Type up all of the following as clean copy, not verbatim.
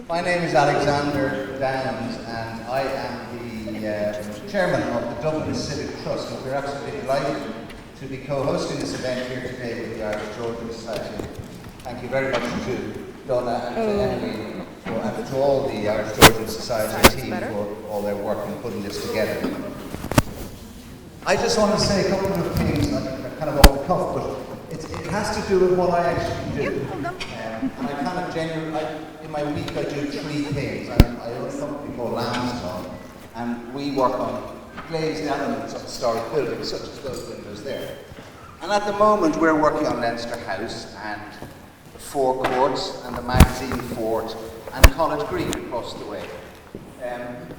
My name is Alexander Downs, and I am the chairman of the Dublin Civic Trust. And we're absolutely delighted to be co-hosting this event here today with the Irish Georgian Society. Thank you very much to Donna and to Emily and to all the Irish Georgian Society team for all their work in putting this together. I just want to say a couple of things, kind of off the cuff, but it has to do with what I actually do. And I kind of in my week I do three things. I own a company called Lamstone, and we work on glazed elements of historic buildings, such as those windows there. And at the moment we're working on Leinster House and the Four Courts and the Magazine Fort and College Green across the way.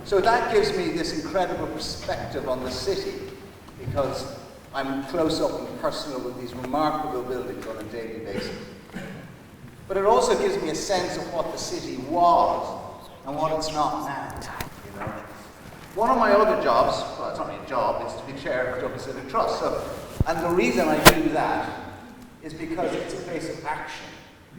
So that gives me this incredible perspective on the city, because I'm close up and personal with these remarkable buildings on a daily basis. But it also gives me a sense of what the city was and what it's not now. You know? One of my other jobs, well, it's not really a job, is to be chair of the Dublin Civic Trust. And the reason I do that is because it's a place of action.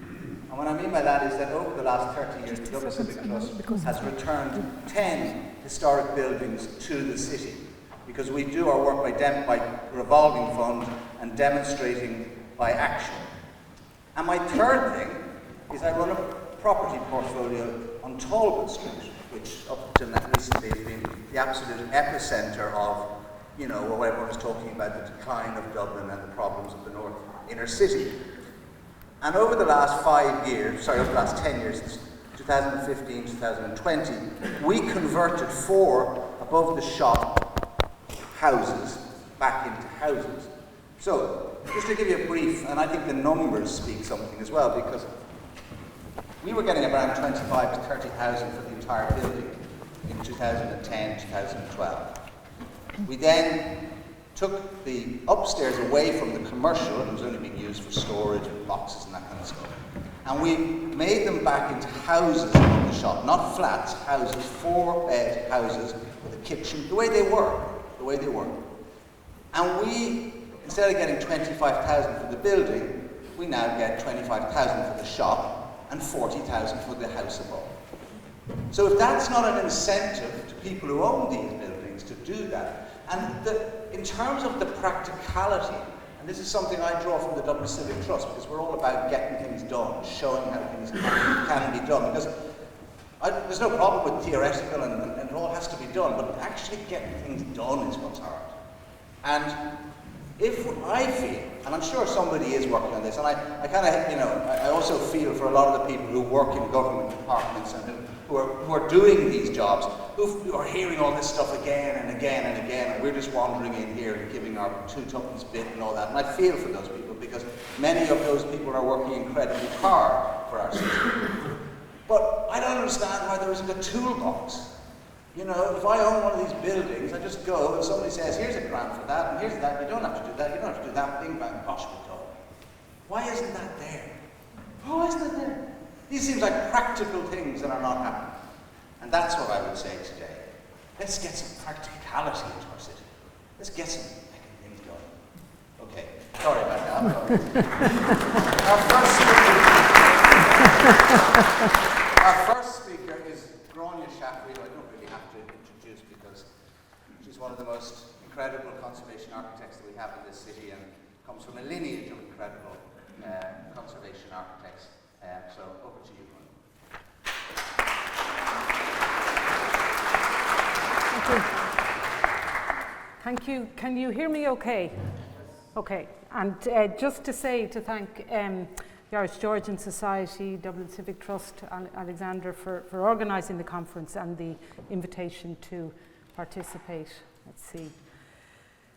And what I mean by that is that over the last 30 years, the Dublin Civic Trust has returned 10 historic buildings to the city, because we do our work by revolving funds and demonstrating by action. And my third thing is I run a property portfolio on Talbot Street, which up to recently has been the absolute epicenter of, you know, where everyone is talking about the decline of Dublin and the problems of the north inner city. And over the last 10 years, 2015, 2020, we converted 4 above the shop houses back into houses. So, just to give you a brief, and I think the numbers speak something as well, because we were getting around 25 to 30,000 for the entire building in 2010, 2012. We then took the upstairs away from the commercial, and it was only being used for storage and boxes and that kind of stuff. And we made them back into houses in the shop, not flats, houses, 4-bed houses with a kitchen, the way they were. And we, instead of getting 25,000 for the building, we now get 25,000 for the shop and 40,000 for the house above. So if that's not an incentive to people who own these buildings to do that, and in terms of the practicality, and this is something I draw from the Dublin Civic Trust, because we're all about getting things done, showing how things can be done, because there's no problem with theoretical and it all has to be done, but actually getting things done is what's hard. And if I feel, and I'm sure somebody is working on this, and I kind of, you know, I also feel for a lot of the people who work in government departments and who are doing these jobs, who are hearing all this stuff again and again and again, and we're just wandering in here and giving our 2 tuppence bit and all that. And I feel for those people, because many of those people are working incredibly hard for our city. But I don't understand why there isn't a toolbox. You know, if I own one of these buildings, I just go and somebody says, here's a grant for that, and here's that, you don't have to do that, you don't have to do that, bing bang, gosh, we're done. Why isn't that there? Why isn't that there? These seem like practical things that are not happening. And that's what I would say today. Let's get some practicality into our city. Let's get some making things done. Okay, sorry about that. Our first speaker is Gráinne Shaffrey, who I don't really have to introduce because she's one of the most incredible conservation architects that we have in this city, and comes from a lineage of incredible conservation architects. So over to you, Gráinne. Thank you. Can you hear me okay? Okay. And just to thank the Irish Georgian Society, Dublin Civic Trust, Alexander for organising the conference and the invitation to participate. Let's see.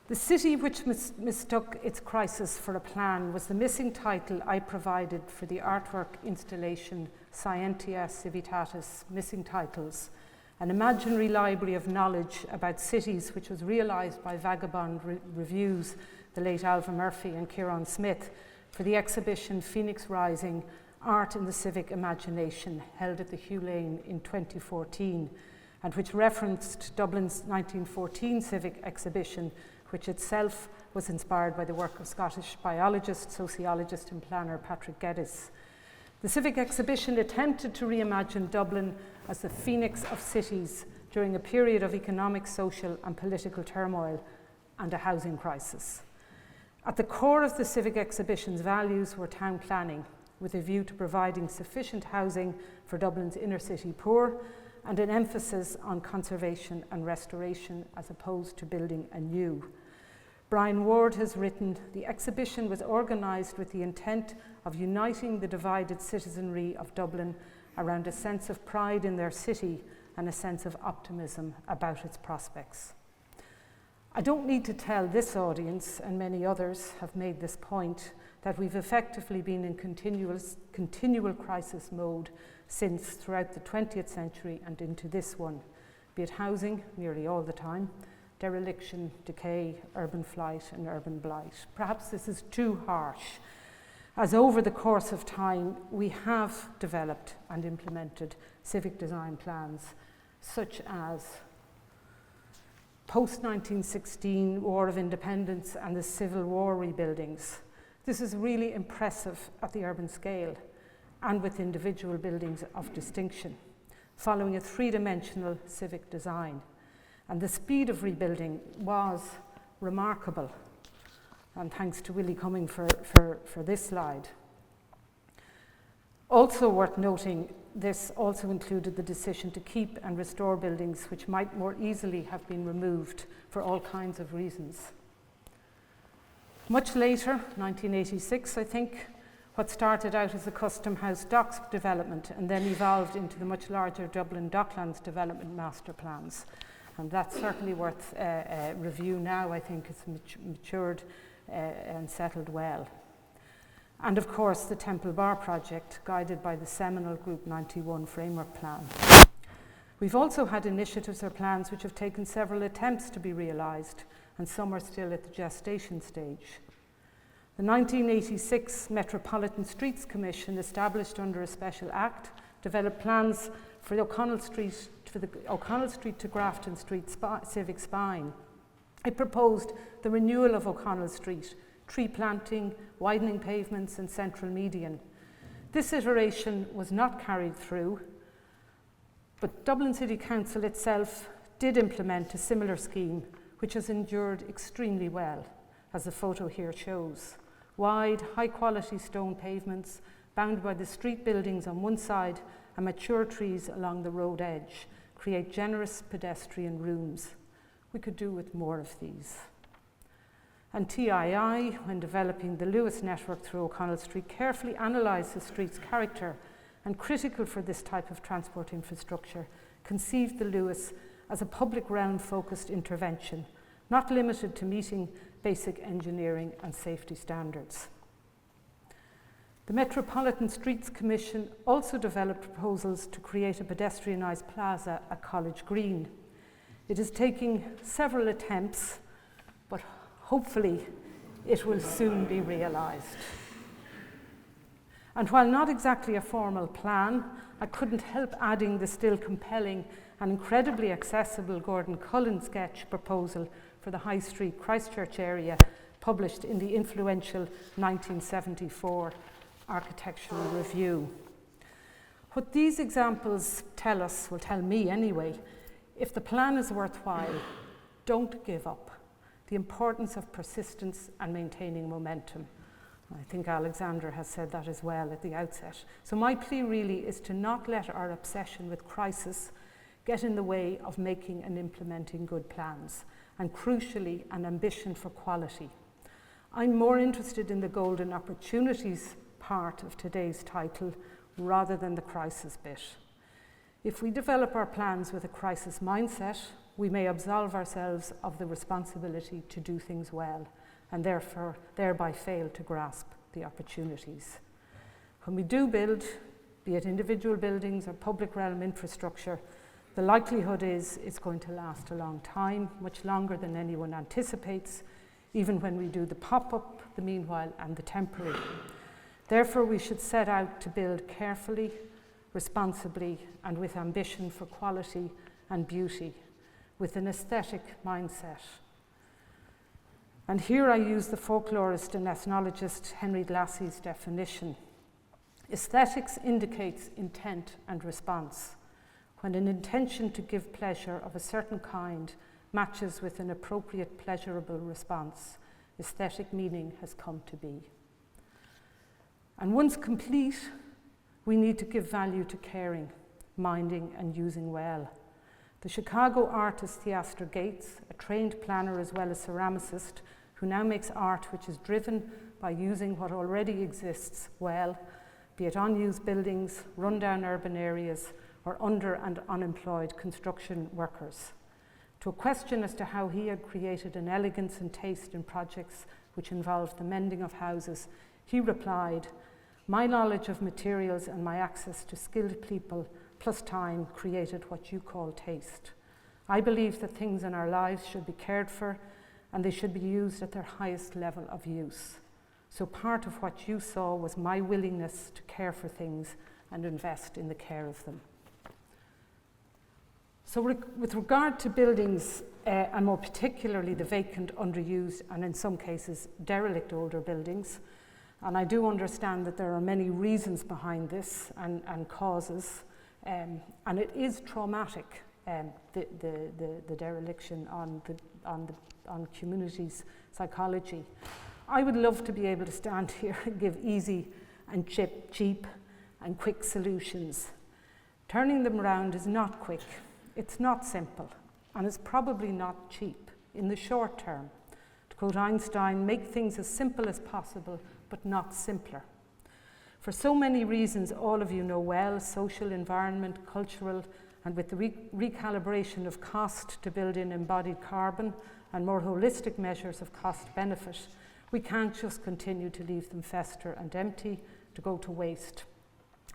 The city which mistook its crisis for a plan was the missing title I provided for the artwork installation Scientia Civitatis, Missing Titles, an imaginary library of knowledge about cities which was realised by Vagabond Reviews, the late Alva Murphy and Kieran Smith, for the exhibition Phoenix Rising, Art in the Civic Imagination, held at the Hugh Lane in 2014, and which referenced Dublin's 1914 civic exhibition, which itself was inspired by the work of Scottish biologist, sociologist and planner Patrick Geddes. The Civic exhibition attempted to reimagine Dublin as the phoenix of cities during a period of economic, social and political turmoil and a housing crisis. At the core of the Civic exhibition's values were town planning, with a view to providing sufficient housing for Dublin's inner city poor and an emphasis on conservation and restoration as opposed to building anew. Brian Ward has written, the exhibition was organised with the intent of uniting the divided citizenry of Dublin around a sense of pride in their city and a sense of optimism about its prospects. I don't need to tell this audience, and many others have made this point, that we've effectively been in continual crisis mode since throughout the 20th century and into this one, be it housing nearly all the time, dereliction, decay, urban flight and urban blight. Perhaps this is too harsh, as over the course of time we have developed and implemented civic design plans such as post-1916 War of Independence and the Civil War rebuildings. This is really impressive at the urban scale and with individual buildings of distinction, following a three-dimensional civic design. And the speed of rebuilding was remarkable, and thanks to Willie Cumming for this slide. Also worth noting, this also included the decision to keep and restore buildings which might more easily have been removed for all kinds of reasons. Much later, 1986, I think, what started out as a Custom House Docks development and then evolved into the much larger Dublin Docklands development master plans. And that's certainly worth review now. I think it's matured and settled well. And of course, the Temple Bar project, guided by the seminal Group 91 framework plan. We've also had initiatives or plans which have taken several attempts to be realised, and some are still at the gestation stage. The 1986 Metropolitan Streets Commission, established under a special act, developed plans for the O'Connell Street to Grafton Street civic spine. It proposed the renewal of O'Connell Street, tree planting, widening pavements and central median. This iteration was not carried through, but Dublin City Council itself did implement a similar scheme which has endured extremely well, as the photo here shows. Wide, high-quality stone pavements bound by the street buildings on one side and mature trees along the road edge create generous pedestrian rooms. We could do with more of these. And TII, when developing the Lewis network through O'Connell Street, carefully analysed the street's character and, critical for this type of transport infrastructure, conceived the Lewis as a public realm-focused intervention, not limited to meeting basic engineering and safety standards. The Metropolitan Streets Commission also developed proposals to create a pedestrianised plaza at College Green. It is taking several attempts, but hopefully it will soon be realised. And while not exactly a formal plan, I couldn't help adding the still compelling and incredibly accessible Gordon Cullen sketch proposal for the High Street Christchurch area, published in the influential 1974 Architectural Review. What these examples tell us, will tell me anyway, if the plan is worthwhile, don't give up. The importance of persistence and maintaining momentum. I think Alexander has said that as well at the outset. So my plea really is to not let our obsession with crisis get in the way of making and implementing good plans, and crucially, an ambition for quality. I'm more interested in the golden opportunities part of today's title rather than the crisis bit. If we develop our plans with a crisis mindset, we may absolve ourselves of the responsibility to do things well, and therefore thereby fail to grasp the opportunities. When we do build, be it individual buildings or public realm infrastructure, the likelihood is it's going to last a long time, much longer than anyone anticipates, even when we do the pop-up, the meanwhile, and the temporary. Therefore, we should set out to build carefully, responsibly, and with ambition for quality and beauty, with an aesthetic mindset. And here I use the folklorist and ethnologist Henry Glassey's definition. Aesthetics indicates intent and response. When an intention to give pleasure of a certain kind matches with an appropriate pleasurable response, aesthetic meaning has come to be. And once complete, we need to give value to caring, minding and using well. The Chicago artist Theaster Gates, a trained planner as well as ceramicist, who now makes art which is driven by using what already exists well, be it unused buildings, rundown urban areas, or under and unemployed construction workers. To a question as to how he had created an elegance and taste in projects which involved the mending of houses, he replied, "My knowledge of materials and my access to skilled people plus time created what you call taste. I believe that things in our lives should be cared for and they should be used at their highest level of use. So part of what you saw was my willingness to care for things and invest in the care of them." So with regard to buildings, and more particularly the vacant, underused, and in some cases derelict older buildings, and I do understand that there are many reasons behind this and causes, and it is traumatic, the dereliction on communities' psychology. I would love to be able to stand here and give easy and cheap and quick solutions. Turning them around is not quick. It's not simple, and it's probably not cheap in the short term. To quote Einstein, make things as simple as possible, but not simpler. For so many reasons all of you know well, social, environment, cultural, and with the recalibration of cost to build in embodied carbon and more holistic measures of cost benefit, we can't just continue to leave them fester and empty to go to waste.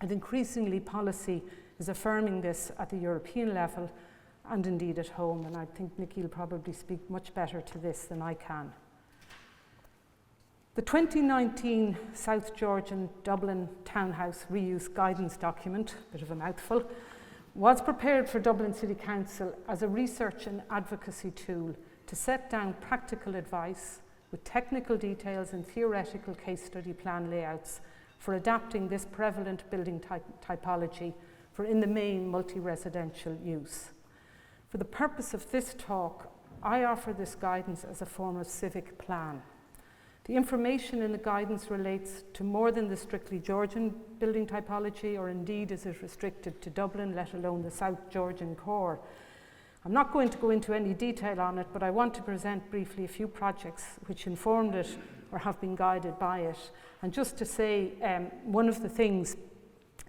And increasingly policy is affirming this at the European level and indeed at home, and I think Nicky will probably speak much better to this than I can. The 2019 South Georgian Dublin Townhouse Reuse Guidance Document, bit of a mouthful, was prepared for Dublin City Council as a research and advocacy tool to set down practical advice with technical details and theoretical case study plan layouts for adapting this prevalent building typology for in the main multi-residential use. For the purpose of this talk, I offer this guidance as a form of civic plan. The information in the guidance relates to more than the strictly Georgian building typology, or indeed is it restricted to Dublin, let alone the South Georgian core. I'm not going to go into any detail on it, but I want to present briefly a few projects which informed it or have been guided by it. And just to say, one of the things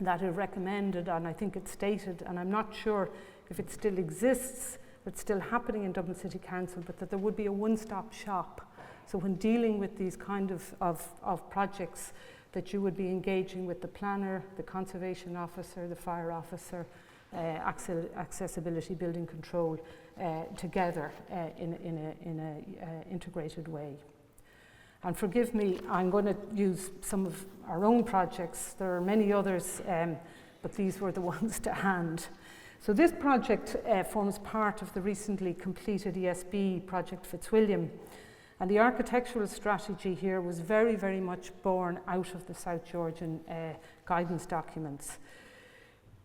that are recommended, and I think it's stated, and I'm not sure if it still exists, or it's still happening in Dublin City Council, but that there would be a one-stop shop. So when dealing with these kind of projects, that you would be engaging with the planner, the conservation officer, the fire officer, accessibility, building control, together in an integrated way. And forgive me, I'm going to use some of our own projects. There are many others, but these were the ones to hand. So this project forms part of the recently completed ESB project Fitzwilliam. And the architectural strategy here was very, very much born out of the South Georgian guidance documents.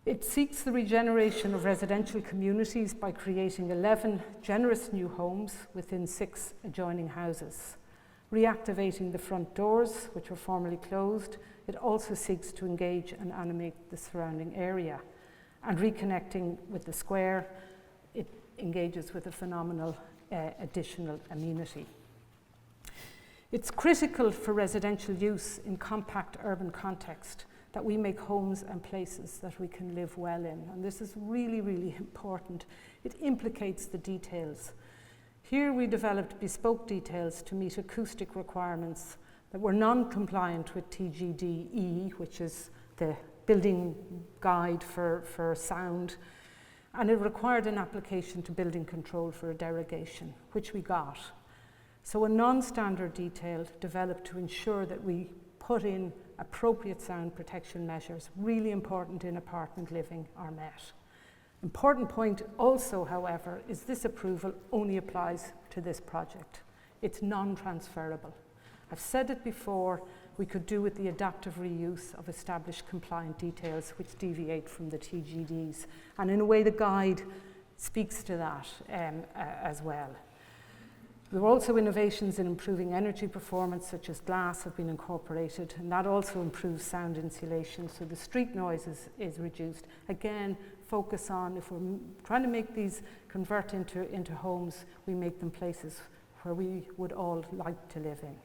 It seeks the regeneration of residential communities by creating 11 generous new homes within 6 adjoining houses. Reactivating the front doors, which were formerly closed, it also seeks to engage and animate the surrounding area. And reconnecting with the square, it engages with a phenomenal additional amenity. It's critical for residential use in compact urban context that we make homes and places that we can live well in. And this is really, really important. It implicates the details. Here we developed bespoke details to meet acoustic requirements that were non-compliant with TGDE, which is the building guide for sound, and it required an application to building control for a derogation, which we got. So a non-standard detail developed to ensure that we put in appropriate sound protection measures, really important in apartment living, are met. Important point also, however, is this approval only applies to this project. It's non-transferable. I've said it before, we could do with the adaptive reuse of established compliant details which deviate from the TGDs. And in a way, the guide speaks to that as well. There were also innovations in improving energy performance, such as glass have been incorporated, and that also improves sound insulation, so the street noise is reduced. Again, focus on, if we're trying to make these convert into homes, we make them places where we would all like to live in.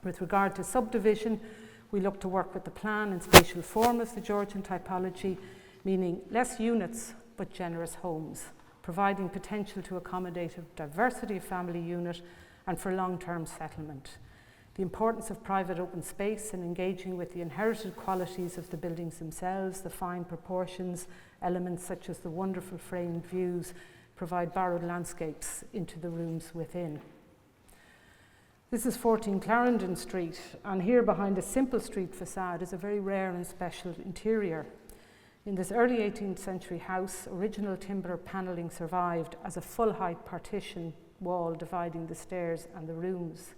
With regard to subdivision, we look to work with the plan and spatial form of the Georgian typology, meaning less units but generous homes, providing potential to accommodate a diversity of family unit and for long-term settlement. The importance of private open space and engaging with the inherited qualities of the buildings themselves, the fine proportions, elements such as the wonderful framed views, provide borrowed landscapes into the rooms within. This is 14 Clarendon Street, and here behind a simple street facade is a very rare and special interior. In this early 18th century house, original timber panelling survived as a full-height partition wall dividing the stairs and the rooms.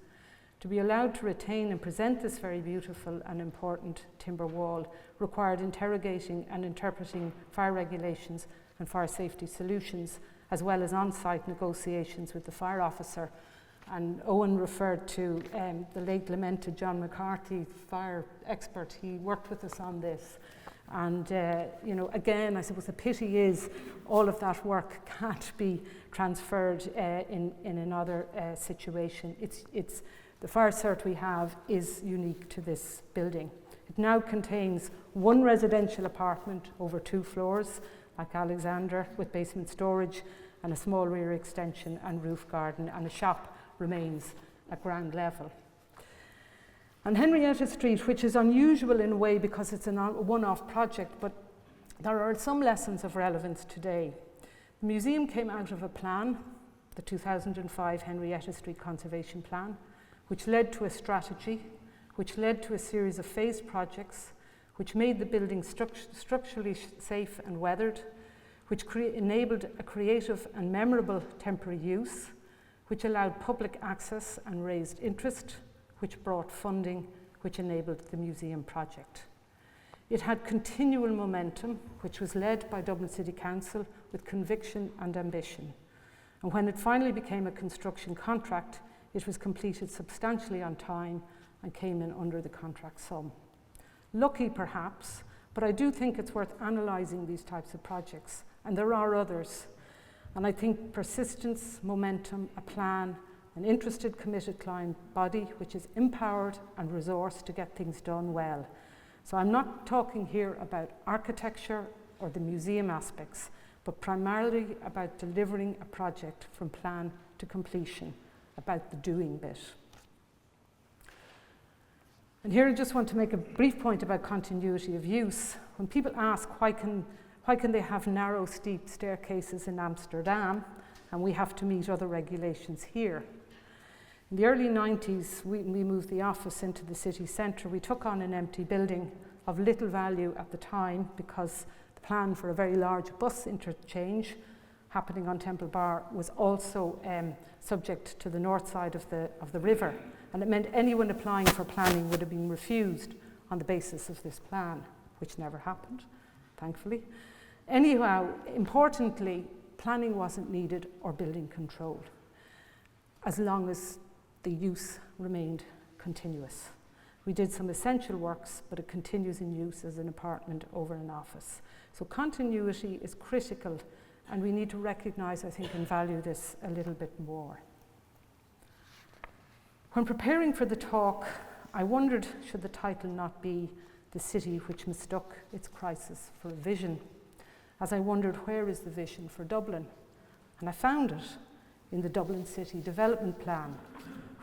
To be allowed to retain and present this very beautiful and important timber wall required interrogating and interpreting fire regulations and fire safety solutions, as well as on-site negotiations with the fire officer. And Owen referred to the late lamented John McCarthy, fire expert. He worked with us on this. And, you know, again, I suppose the pity is all of that work can't be transferred in another situation. It's the fire cert we have is unique to this building. It now contains one residential apartment over 2 floors, like Alexander, with basement storage and a small rear extension and roof garden, and a shop remains at ground level. And Henrietta Street, which is unusual in a way because it's a one-off project, but there are some lessons of relevance today. The museum came out of a plan, the 2005 Henrietta Street Conservation Plan, which led to a strategy, which led to a series of phased projects, which made the building structurally safe and weathered, which enabled a creative and memorable temporary use, which allowed public access and raised interest, which brought funding, which enabled the museum project. It had continual momentum, which was led by Dublin City Council with conviction and ambition. And when it finally became a construction contract, it was completed substantially on time and came in under the contract sum. Lucky perhaps, but I do think it's worth analysing these types of projects, and there are others. And I think persistence, momentum, a plan, an interested, committed client body which is empowered and resourced to get things done well. So I'm not talking here about architecture or the museum aspects, but primarily about delivering a project from plan to completion, about the doing bit. And here I just want to make a brief point about continuity of use. When people ask why can they have narrow, steep staircases in Amsterdam and we have to meet other regulations here? In the early 90s, we moved the office into the city centre. We took on an empty building of little value at the time because the plan for a very large bus interchange happening on Temple Bar was also subject to the north side of the river. And it meant anyone applying for planning would have been refused on the basis of this plan, which never happened, thankfully. Anyhow, importantly, planning wasn't needed or building control, as long as the use remained continuous. We did some essential works, but it continues in use as an apartment over an office. So continuity is critical, and we need to recognise, I think, and value this a little bit more. When preparing for the talk, I wondered, should the title not be "The City Which Mistook Its Crisis for a Vision?" As I wondered, where is the vision for Dublin? And I found it in the Dublin City Development Plan,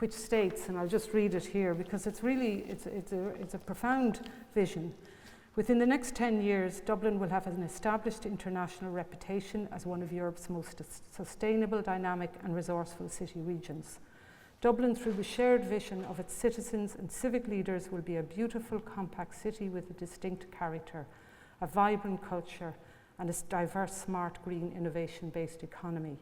which states, and I'll just read it here because it's a profound vision. Within the next 10 years, Dublin will have an established international reputation as one of Europe's most sustainable, dynamic and resourceful city regions. Dublin, through the shared vision of its citizens and civic leaders, will be a beautiful, compact city with a distinct character, a vibrant culture and a diverse, smart, green, innovation-based economy.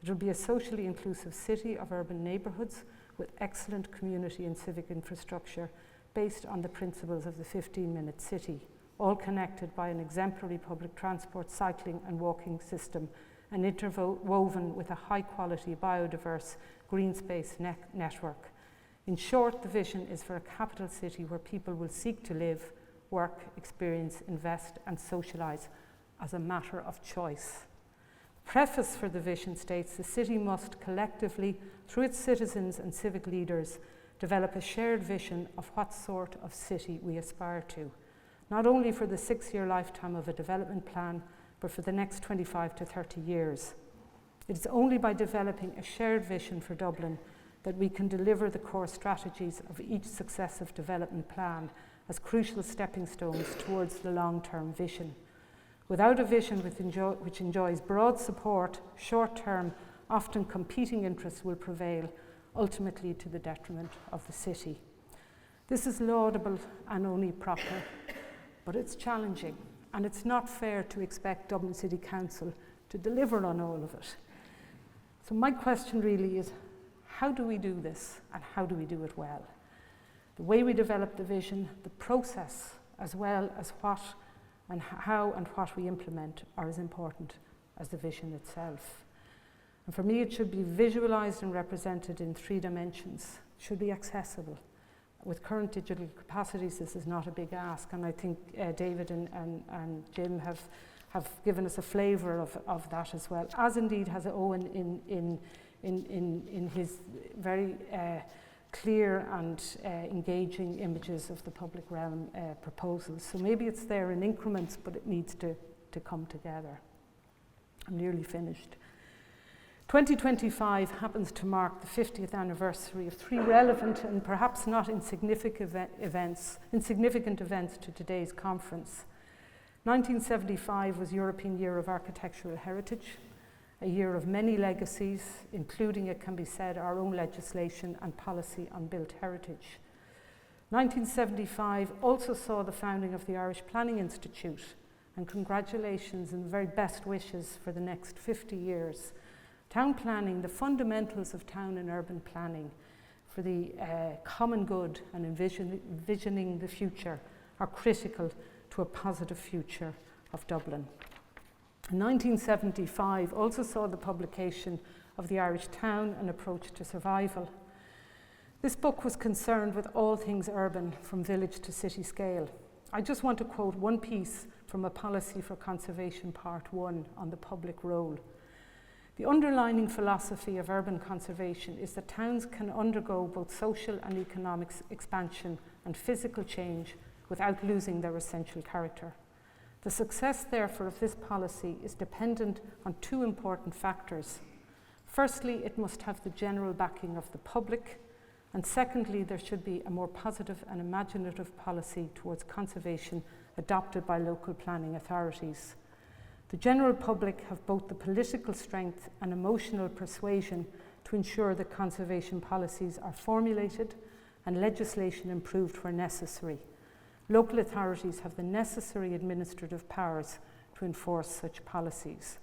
It will be a socially inclusive city of urban neighbourhoods with excellent community and civic infrastructure based on the principles of the 15-minute city, all connected by an exemplary public transport, cycling and walking system, and interwoven with a high-quality, biodiverse green space network. In short, the vision is for a capital city where people will seek to live, work, experience, invest and socialise as a matter of choice. The preface for the vision states the city must collectively, through its citizens and civic leaders, develop a shared vision of what sort of city we aspire to, not only for the 6-year lifetime of a development plan, but for the next 25 to 30 years. It is only by developing a shared vision for Dublin that we can deliver the core strategies of each successive development plan as crucial stepping stones towards the long-term vision. Without a vision which enjoys broad support, short-term, often competing interests will prevail, ultimately to the detriment of the city. This is laudable and only proper, but it's challenging, and it's not fair to expect Dublin City Council to deliver on all of it. So my question really is, how do we do this, and how do we do it well? The way we develop the vision, the process, as well as what and how and what we implement are as important as the vision itself. And for me, it should be visualized and represented in 3 dimensions. It should be accessible. With current digital capacities, this is not a big ask, and I think David and Jim have given us a flavour of that as well, as indeed has Owen in his very clear and engaging images of the public realm proposals. So maybe it's there in increments, but it needs to come together. I'm nearly finished. 2025 happens to mark the 50th anniversary of 3 relevant and perhaps not insignificant events to today's conference. 1975 was European Year of Architectural Heritage, a year of many legacies, including, it can be said, our own legislation and policy on built heritage. 1975 also saw the founding of the Irish Planning Institute, and congratulations and very best wishes for the next 50 years. Town planning, the fundamentals of town and urban planning for the common good and envisioning the future are critical to a positive future of Dublin. 1975 also saw the publication of The Irish Town, An Approach to Survival. This book was concerned with all things urban, from village to city scale. I just want to quote one piece from A Policy for Conservation Part 1 on the public role. The underlying philosophy of urban conservation is that towns can undergo both social and economic expansion and physical change without losing their essential character. The success, therefore, of this policy is dependent on 2 important factors. Firstly, it must have the general backing of the public, and secondly, there should be a more positive and imaginative policy towards conservation adopted by local planning authorities. The general public have both the political strength and emotional persuasion to ensure that conservation policies are formulated and legislation improved where necessary. Local authorities have the necessary administrative powers to enforce such policies.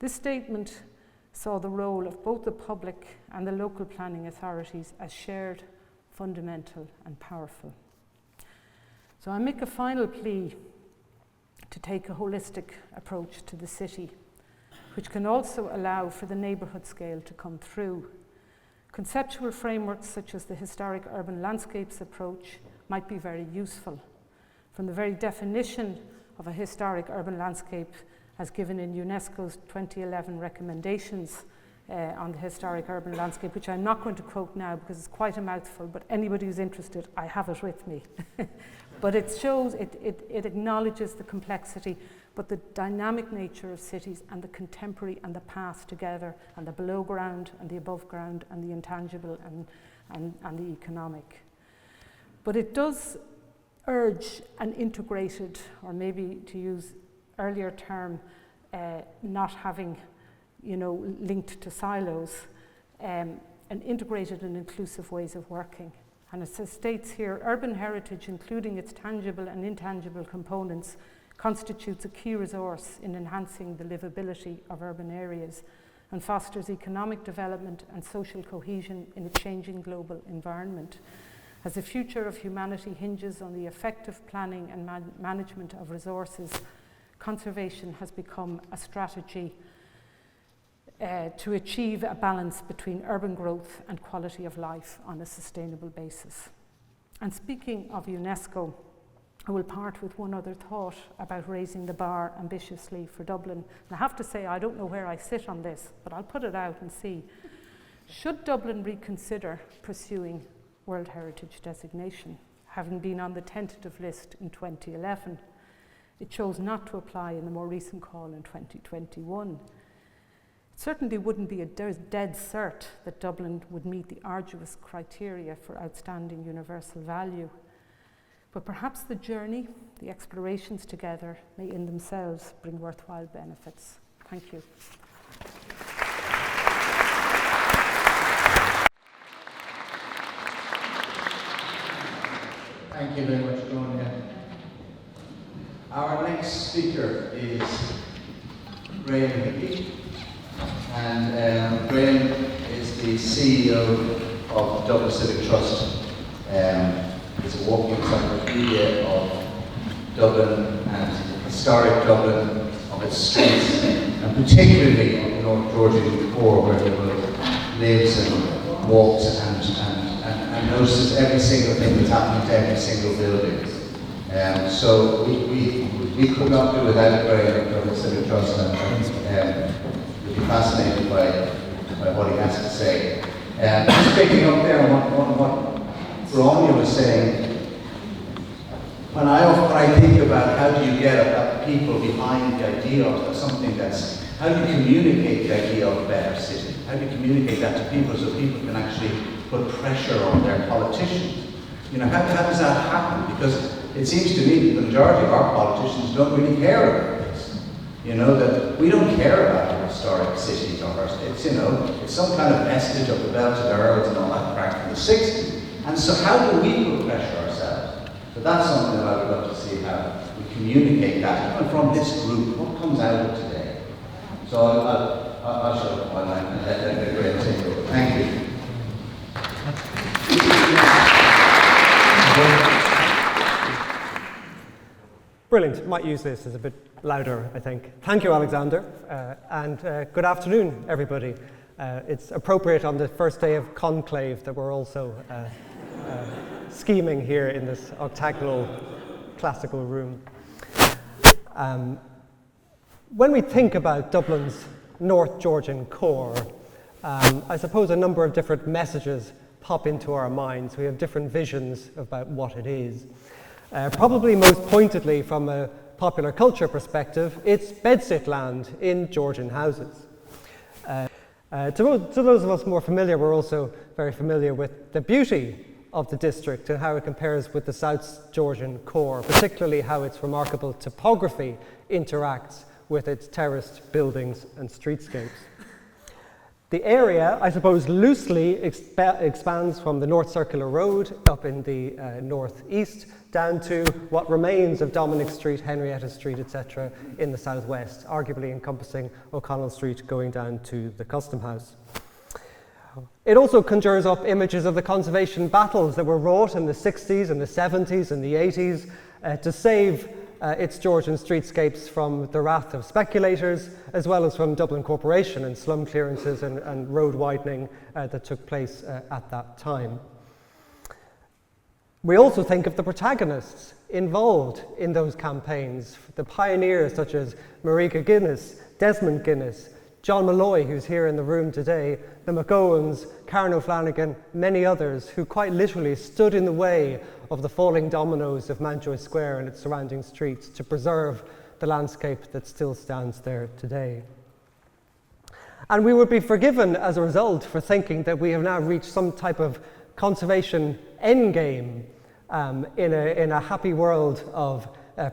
This statement saw the role of both the public and the local planning authorities as shared, fundamental and powerful. So I make a final plea to take a holistic approach to the city, which can also allow for the neighbourhood scale to come through. Conceptual frameworks such as the historic urban landscapes approach might be very useful. From the very definition of a historic urban landscape as given in UNESCO's 2011 recommendations on the historic urban landscape, which I'm not going to quote now because it's quite a mouthful, but anybody who's interested, I have it with me. But it shows, it acknowledges the complexity, but the dynamic nature of cities and the contemporary and the past together, and the below ground and the above ground and the intangible and the economic. But it does urge an integrated, or maybe to use earlier term, not having, linked to silos, an integrated and inclusive ways of working. And it states here, urban heritage, including its tangible and intangible components, constitutes a key resource in enhancing the livability of urban areas and fosters economic development and social cohesion in a changing global environment. As the future of humanity hinges on the effective planning and management of resources, conservation has become a strategy to achieve a balance between urban growth and quality of life on a sustainable basis. And speaking of UNESCO, I will part with one other thought about raising the bar ambitiously for Dublin. And I have to say, I don't know where I sit on this, but I'll put it out and see. Should Dublin reconsider pursuing World Heritage designation? Having been on the tentative list in 2011, it chose not to apply in the more recent call in 2021. It certainly wouldn't be a dead cert that Dublin would meet the arduous criteria for outstanding universal value. But perhaps the journey, the explorations together, may in themselves bring worthwhile benefits. Thank you. Thank you very much, Gráinne. Our next speaker is Graham Hickey, and Graham is the CEO of Dublin Civic Trust. It's a walking encyclopedia of Dublin and historic Dublin, of its streets, and particularly of the North Georgian core, where everyone lives and walks and notices every single thing that's happening to every single building. So we could not do without Graham at Dublin Civic Trust, and we'd be fascinated by what he has to say. Just picking up there on what Gráinne was saying, when I think about how do you get people behind the idea of something that's, how do you communicate the idea of a better city? How do you communicate that to people so people can actually put pressure on their politicians? You know, how does that happen? Because it seems to me that the majority of our politicians don't really care about this. You know, that we don't care about our historic cities or our states, you know. It's some kind of vestige of the belted earls and all that crap from the 60s. And so how do we put pressure ourselves? So that's something that I would love to see how we communicate that, even from this group, what comes out of today. So I'll shut up my line and let Graham take over. Thank you. Brilliant. Might use this as a bit louder, I think. Thank you, Alexander, and good afternoon, everybody. It's appropriate on the first day of conclave that we're also scheming here in this octagonal classical room. When we think about Dublin's North Georgian core, I suppose a number of different messages pop into our minds. We have different visions about what it is. Probably most pointedly from a popular culture perspective, it's bedsit land in Georgian houses. To those of us more familiar, we're also very familiar with the beauty of the district and how it compares with the South Georgian core, particularly how its remarkable topography interacts with its terraced buildings and streetscapes. The area, I suppose, loosely expands from the North Circular Road up in the northeast down to what remains of Dominic Street, Henrietta Street, etc. in the southwest, arguably encompassing O'Connell Street going down to the Custom House. It also conjures up images of the conservation battles that were wrought in the 60s and the 70s and the 80s to save its Georgian streetscapes from the wrath of speculators, as well as from Dublin Corporation and slum clearances and road widening that took place at that time. We also think of the protagonists involved in those campaigns, the pioneers such as Marika Guinness, Desmond Guinness, John Malloy, who's here in the room today, the McGowans, Karen O'Flanagan, many others who quite literally stood in the way of the falling dominoes of Mountjoy Square and its surrounding streets to preserve the landscape that still stands there today. And we would be forgiven as a result for thinking that we have now reached some type of conservation endgame in a happy world of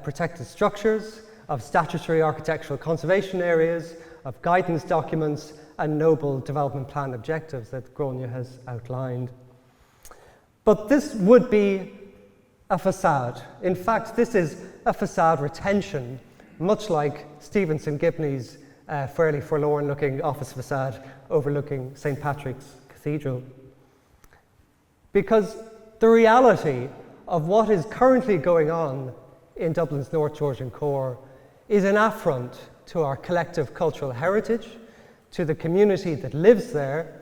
protected structures, of statutory architectural conservation areas, of guidance documents and noble development plan objectives that Gráinne has outlined. But this would be a facade. In fact, this is a facade retention, much like Stevenson Gibney's fairly forlorn-looking office facade overlooking St. Patrick's Cathedral. Because the reality of what is currently going on in Dublin's North Georgian core is an affront to our collective cultural heritage, to the community that lives there,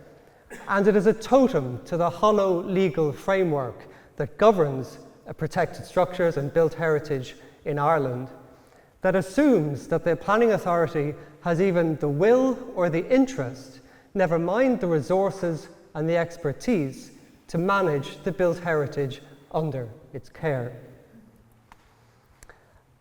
and it is a totem to the hollow legal framework that governs protected structures and built heritage in Ireland, that assumes that the planning authority has even the will or the interest, never mind the resources and the expertise, to manage the built heritage under its care.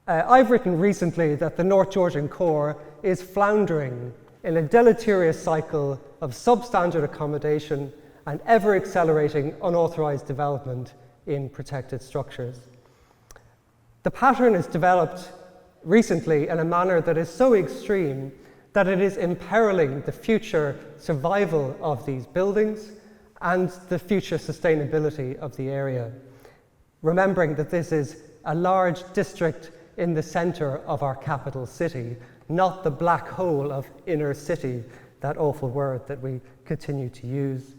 I've written recently that the North Georgian core is floundering in a deleterious cycle of substandard accommodation and ever-accelerating unauthorised development in protected structures. The pattern is developed recently in a manner that is so extreme that it is imperiling the future survival of these buildings and the future sustainability of the area. Remembering that this is a large district in the centre of our capital city, not the black hole of inner city, that awful word that we continue to use.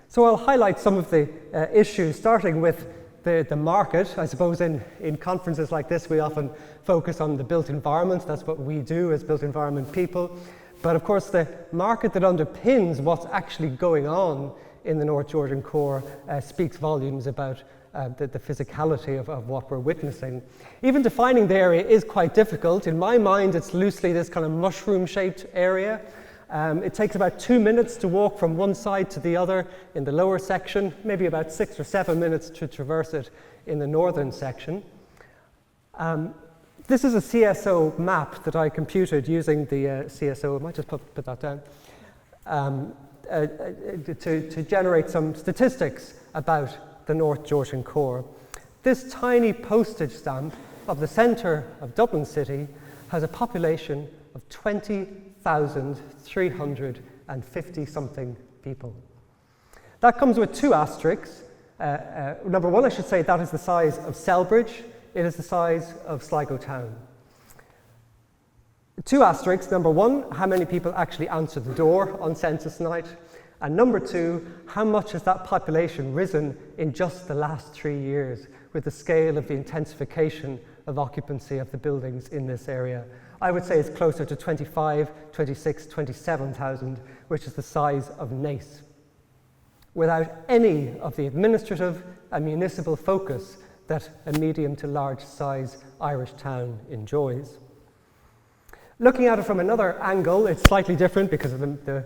So I'll highlight some of the issues, starting with the market. I suppose in conferences like this we often focus on the built environment. That's what we do as built environment people. But of course the market that underpins what's actually going on in the North Georgian core speaks volumes about the physicality of what we're witnessing. Even defining the area is quite difficult. In my mind, it's loosely this kind of mushroom-shaped area. It takes about 2 minutes to walk from one side to the other in the lower section, maybe about 6 or 7 minutes to traverse it in the northern section. This is a CSO map that I computed using the CSO. I might just put that down. To generate some statistics about the North Georgian core. This tiny postage stamp of the centre of Dublin City has a population of 20,350 something people. That comes with 2 asterisks. Number 1, I should say, that is the size of Selbridge. It is the size of Sligo town. 2 asterisks. Number 1, how many people actually answer the door on census night? And number 2, how much has that population risen in just the last 3 years with the scale of the intensification of occupancy of the buildings in this area? I would say it's closer to 25, 26, 27,000, which is the size of Naas, without any of the administrative and municipal focus that a medium to large size Irish town enjoys. Looking at it from another angle, it's slightly different because of the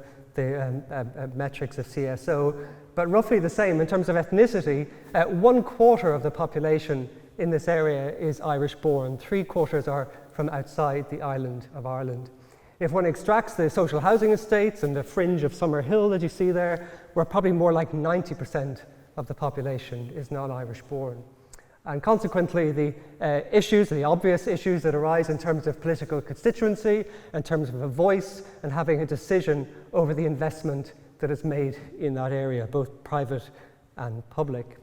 metrics of CSO, but roughly the same in terms of ethnicity. 1/4 of the population in this area is Irish born, 3/4 are from outside the island of Ireland. If one extracts the social housing estates and the fringe of Summerhill that you see there, we're probably more like 90% of the population is non-Irish born. And consequently, the obvious issues that arise in terms of political constituency, in terms of a voice and having a decision over the investment that is made in that area, both private and public.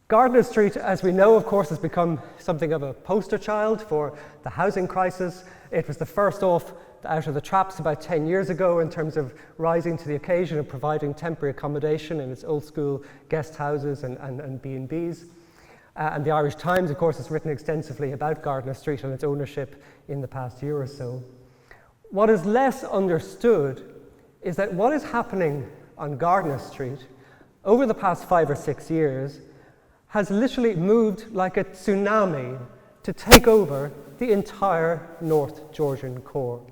Gardner Street, as we know, of course, has become something of a poster child for the housing crisis. It was the first out of the traps about 10 years ago in terms of rising to the occasion of providing temporary accommodation in its old school guest houses and B&Bs. And the Irish Times, of course, has written extensively about Gardner Street and its ownership in the past year or so. What is less understood is that what is happening on Gardner Street over the past 5 or 6 years has literally moved like a tsunami to take over the entire North Georgian core.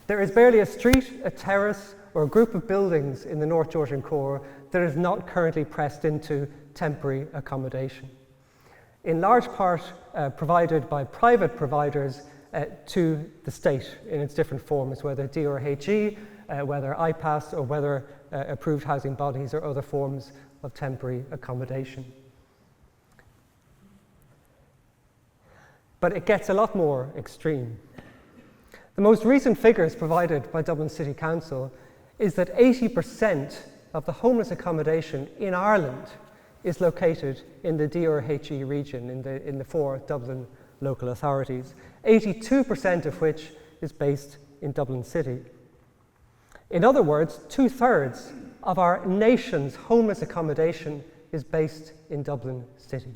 There is barely a street, a terrace, or a group of buildings in the North Georgian core that is not currently pressed into temporary accommodation, in large part provided by private providers to the state in its different forms, whether DRHE, whether IPAS, or whether approved housing bodies or other forms of temporary accommodation. But it gets a lot more extreme. The most recent figures provided by Dublin City Council is that 80% of the homeless accommodation in Ireland is located in the DRHE region, in the 4 Dublin local authorities, 82% of which is based in Dublin City. In other words, 2/3 of our nation's homeless accommodation is based in Dublin City.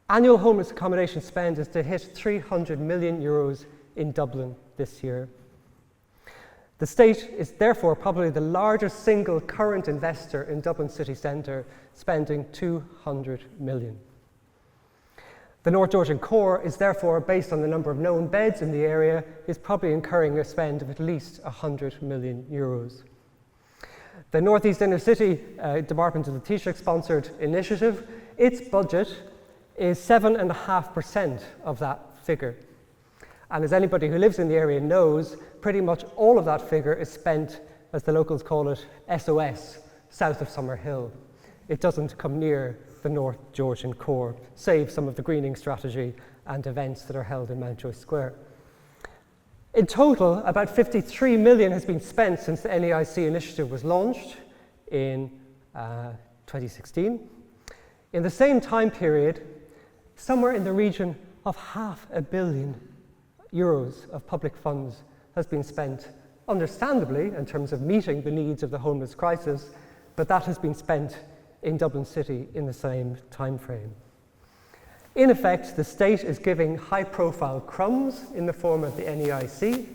Annual homeless accommodation spend is to hit €300 million in Dublin this year. The state is therefore probably the largest single current investor in Dublin city centre, spending €200 million. The North Georgian core is therefore, based on the number of known beds in the area, is probably incurring a spend of at least €100 million. The North East Inner City Department of the Taoiseach-sponsored initiative, its budget is 7.5% of that figure. And as anybody who lives in the area knows, pretty much all of that figure is spent, as the locals call it, SOS, south of Summerhill. It doesn't come near the North Georgian core, save some of the greening strategy and events that are held in Mountjoy Square. In total, about €53 million has been spent since the NEIC initiative was launched in 2016. In the same time period, somewhere in the region of €500 million of public funds has been spent, understandably, in terms of meeting the needs of the homeless crisis, but that has been spent in Dublin City in the same time frame. In effect, the state is giving high-profile crumbs in the form of the NEIC,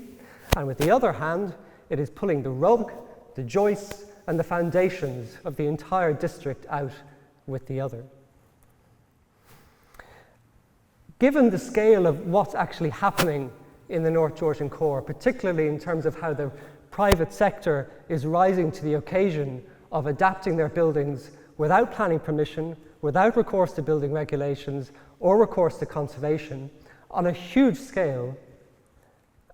and with the other hand, it is pulling the rug, the joists, and the foundations of the entire district out with the other. Given the scale of what's actually happening in the North Georgian core, particularly in terms of how the private sector is rising to the occasion of adapting their buildings without planning permission, without recourse to building regulations, or recourse to conservation, on a huge scale,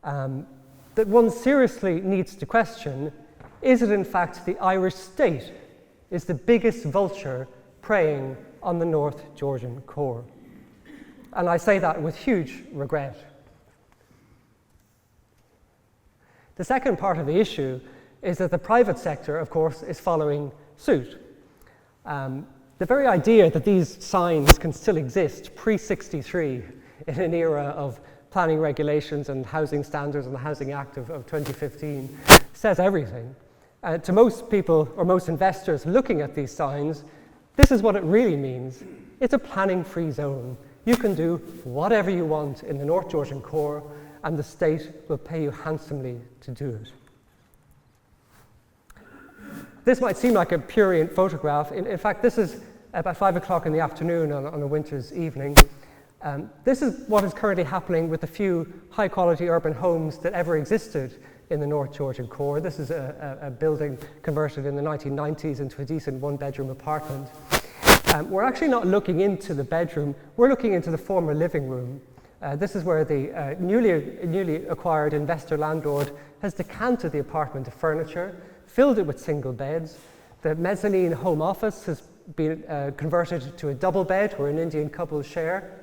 that one seriously needs to question, is it in fact the Irish state is the biggest vulture preying on the North Georgian core? And I say that with huge regret. The second part of the issue is that the private sector, of course, is following suit. The very idea that these signs can still exist pre-63 in an era of planning regulations and housing standards and the Housing Act of 2015 says everything. To most people or most investors looking at these signs, this is what it really means. It's a planning-free zone. You can do whatever you want in the North Georgian core, and the state will pay you handsomely to do it. This might seem like a prurient photograph. In fact, this is about 5 o'clock in the afternoon on a winter's evening. This is what is currently happening with the few high-quality urban homes that ever existed in the North Georgian core. This is a building converted in the 1990s into a decent one-bedroom apartment. We're actually not looking into the bedroom, we're looking into the former living room. This is where the newly acquired investor landlord has decanted the apartment of furniture, filled it with single beds. The mezzanine home office has been converted to a double bed where an Indian couple share.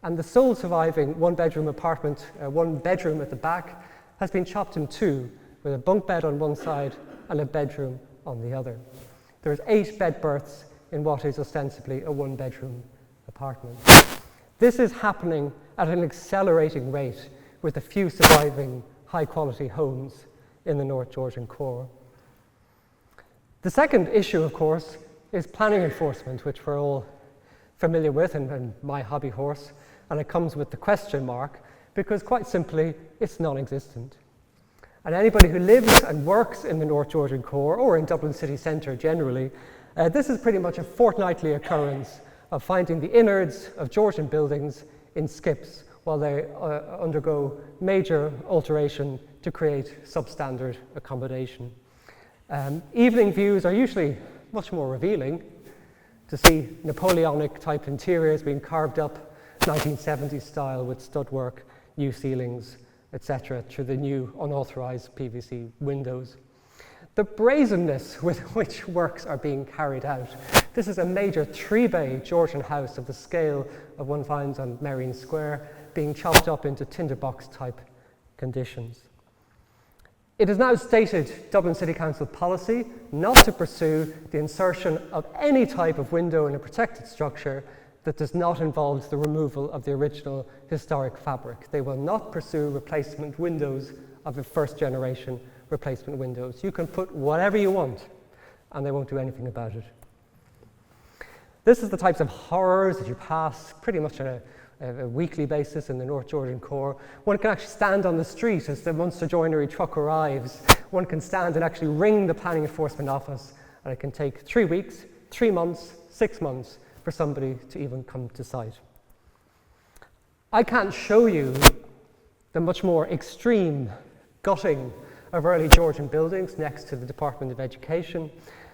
And the sole surviving one-bedroom apartment, one bedroom at the back, has been chopped in two, with a bunk bed on one side and a bedroom on the other. There's 8 bed berths in what is ostensibly a one-bedroom apartment. This is happening at an accelerating rate with the few surviving high-quality homes in the North Georgian core. The second issue, of course, is planning enforcement, which we're all familiar with and my hobby horse, and it comes with the question mark because, quite simply, it's non-existent. And anybody who lives and works in the North Georgian core or in Dublin city centre generally, this is pretty much a fortnightly occurrence of finding the innards of Georgian buildings in skips while they undergo major alteration to create substandard accommodation. Evening views are usually much more revealing to see Napoleonic type interiors being carved up 1970s style with stud new ceilings, etc., through the new unauthorized PVC windows. The brazenness with which works are being carried out. This is a major 3-bay Georgian house of the scale of one finds on Merrion Square being chopped up into tinderbox type conditions. It is now stated Dublin City Council policy not to pursue the insertion of any type of window in a protected structure that does not involve the removal of the original historic fabric. They will not pursue replacement windows of the first generation replacement windows. You can put whatever you want and they won't do anything about it. This is the types of horrors that you pass pretty much on a weekly basis in the North Georgian core. One can actually stand on the street as the Munster Joinery truck arrives. One can stand and actually ring the Planning Enforcement Office, and it can take 3 weeks, 3 months, 6 months for somebody to even come to site. I can't show you the much more extreme gutting of early Georgian buildings next to the Department of Education,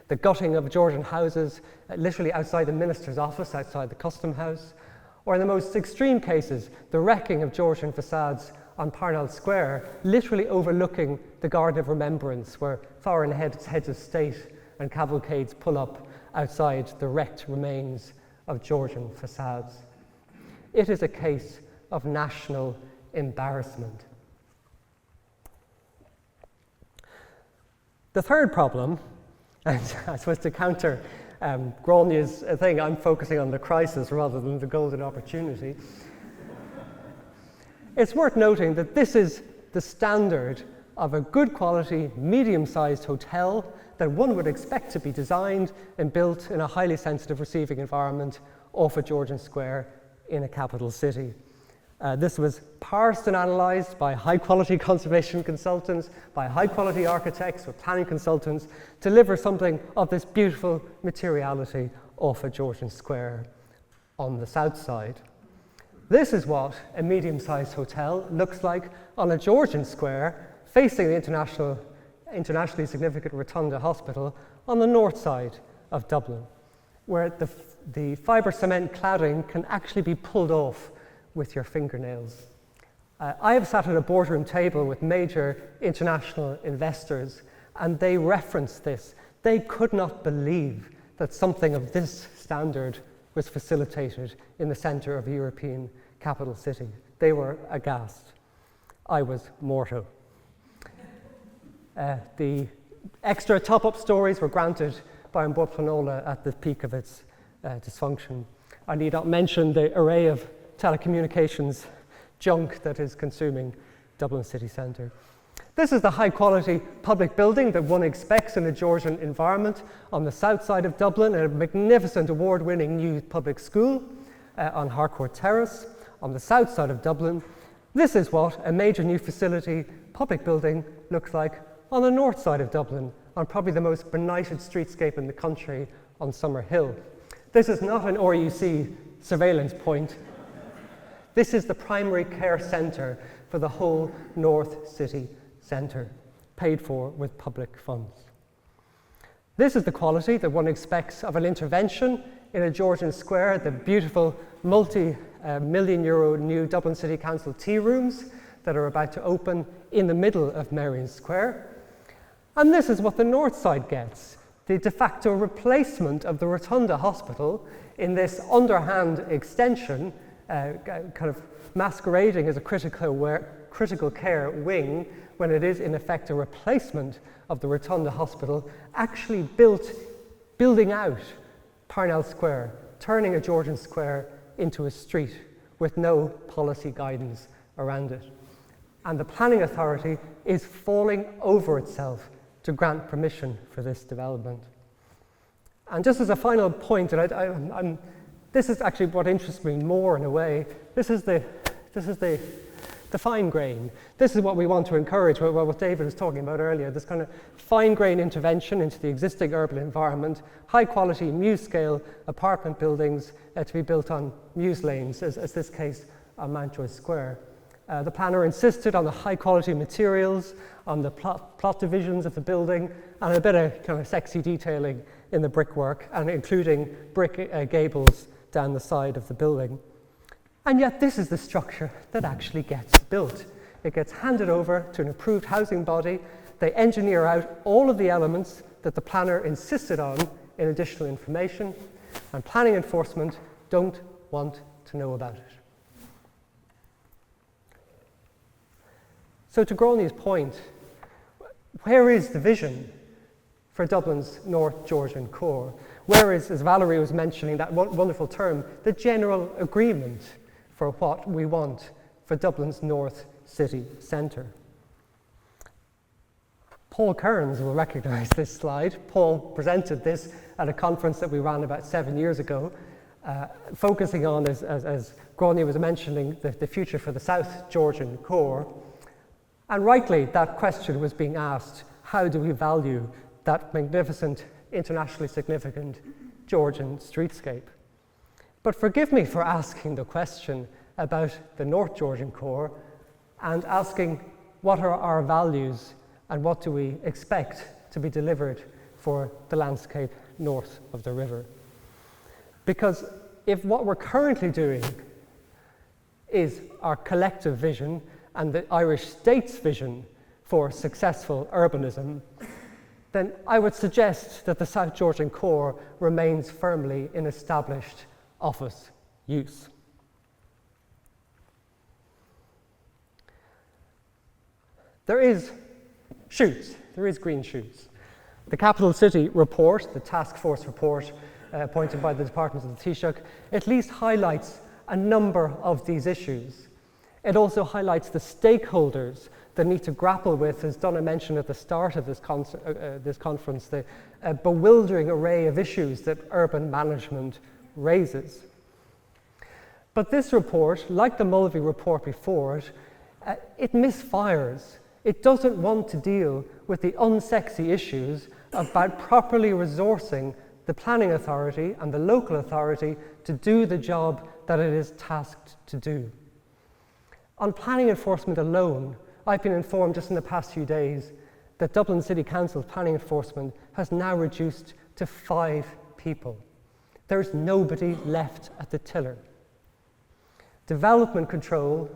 the gutting of Georgian houses literally outside the Minister's office, outside the Custom House, or in the most extreme cases, the wrecking of Georgian facades on Parnell Square, literally overlooking the Garden of Remembrance, where foreign heads of state and cavalcades pull up outside the wrecked remains of Georgian facades. It is a case of national embarrassment. The third problem, and I suppose to counter Gráinne's thing, I'm focusing on the crisis rather than the golden opportunity. It's worth noting that this is the standard of a good quality, medium-sized hotel that one would expect to be designed and built in a highly sensitive receiving environment off a Georgian square in a capital city. This was parsed and analysed by high-quality conservation consultants, by high-quality architects or planning consultants to deliver something of this beautiful materiality off a Georgian square on the south side. This is what a medium-sized hotel looks like on a Georgian square facing the internationally significant Rotunda Hospital on the north side of Dublin, where the fibre cement cladding can actually be pulled off with your fingernails. I have sat at a boardroom table with major international investors, and they referenced this. They could not believe that something of this standard was facilitated in the centre of a European capital city. They were aghast. I was mortal. The extra top-up stories were granted by An Bord Pleanála at the peak of its dysfunction. I need not mention the array of telecommunications junk that is consuming Dublin city centre. This is the high-quality public building that one expects in a Georgian environment on the south side of Dublin, a magnificent award-winning new public school on Harcourt Terrace. On the south side of Dublin, this is what a major new facility public building looks like on the north side of Dublin, on probably the most benighted streetscape in the country on Summer Hill. This is not an RUC surveillance point. This is the primary care centre for the whole North City Centre, paid for with public funds. This is the quality that one expects of an intervention in a Georgian square, the beautiful multi-million euro new Dublin City Council tea rooms that are about to open in the middle of Merrion Square. And this is what the north side gets, the de facto replacement of the Rotunda Hospital in this underhand extension, kind of masquerading as a critical care wing, when it is in effect a replacement of the Rotunda Hospital, actually building out Parnell Square, turning a Georgian square into a street with no policy guidance around it. And the planning authority is falling over itself to grant permission for this development. And just as a final point, and this is actually what interests me more in a way, this is the fine grain. This is what we want to encourage, what David was talking about earlier, this kind of fine grain intervention into the existing urban environment, high quality muse scale apartment buildings to be built on muse lanes, as this case on Mountjoy Square. The planner insisted on the high quality materials, on the plot divisions of the building, and a bit of kind of sexy detailing in the brickwork, and including brick gables down the side of the building. And yet this is the structure that actually gets built. It gets handed over to an approved housing body. They engineer out all of the elements that the planner insisted on in additional information, and planning enforcement don't want to know about it. So to Gráinne's point, where is the vision for Dublin's North Georgian core? Where is, as Valerie was mentioning, that wonderful term, the general agreement for what we want for Dublin's North City Centre? Paul Kearns will recognise this slide. Paul presented this at a conference that we ran about 7 years ago, focusing on, as Gráinne was mentioning, the future for the South Georgian core. And rightly, that question was being asked, how do we value that magnificent, internationally significant Georgian streetscape? But forgive me for asking the question about the North Georgian core and asking what are our values and what do we expect to be delivered for the landscape north of the river. Because if what we're currently doing is our collective vision and the Irish state's vision for successful urbanism, then I would suggest that the South Georgian core remains firmly in established office use. There is green shoots. The Capital City report, the task force report appointed by the Department of the Taoiseach, at least highlights a number of these issues. It also highlights the stakeholders that need to grapple with, as Donna mentioned at the start of this conference, the bewildering array of issues that urban management raises. But this report, like the Mulvey report before it, it misfires. It doesn't want to deal with the unsexy issues about properly resourcing the planning authority and the local authority to do the job that it is tasked to do. On planning enforcement alone, I've been informed just in the past few days that Dublin City Council's planning enforcement has now reduced to 5 people. There's nobody left at the tiller. Development control,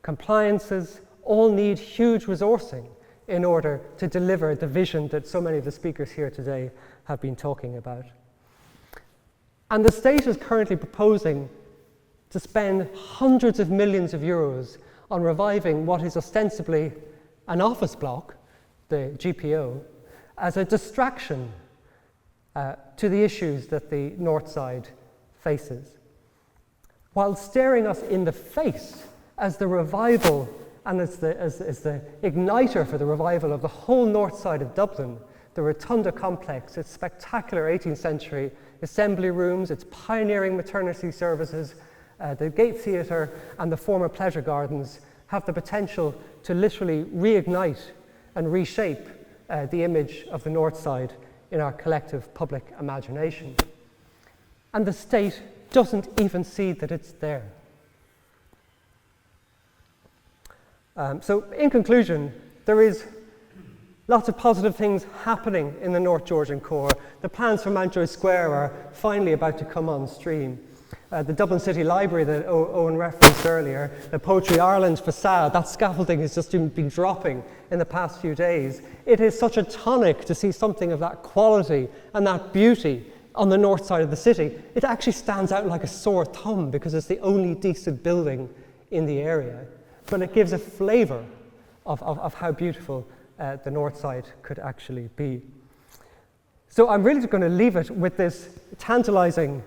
compliances, all need huge resourcing in order to deliver the vision that so many of the speakers here today have been talking about. And the state is currently proposing to spend hundreds of millions of euros on reviving what is ostensibly an office block, the GPO, as a distraction to the issues that the North Side faces, while staring us in the face as the revival and as the igniter for the revival of the whole north side of Dublin, the Rotunda complex, its spectacular 18th century assembly rooms, its pioneering maternity services, the Gate Theatre and the former pleasure gardens have the potential to literally reignite and reshape the image of the north side in our collective public imagination. And the state doesn't even see that it's there. So in conclusion, there is lots of positive things happening in the North Georgian core. The plans for Mountjoy Square are finally about to come on stream. The Dublin City Library that Owen referenced earlier, the Poetry Ireland facade, that scaffolding has just been dropping in the past few days. It is such a tonic to see something of that quality and that beauty on the north side of the city. It actually stands out like a sore thumb because it's the only decent building in the area. But it gives a flavour of how beautiful the north side could actually be. So I'm really going to leave it with this tantalising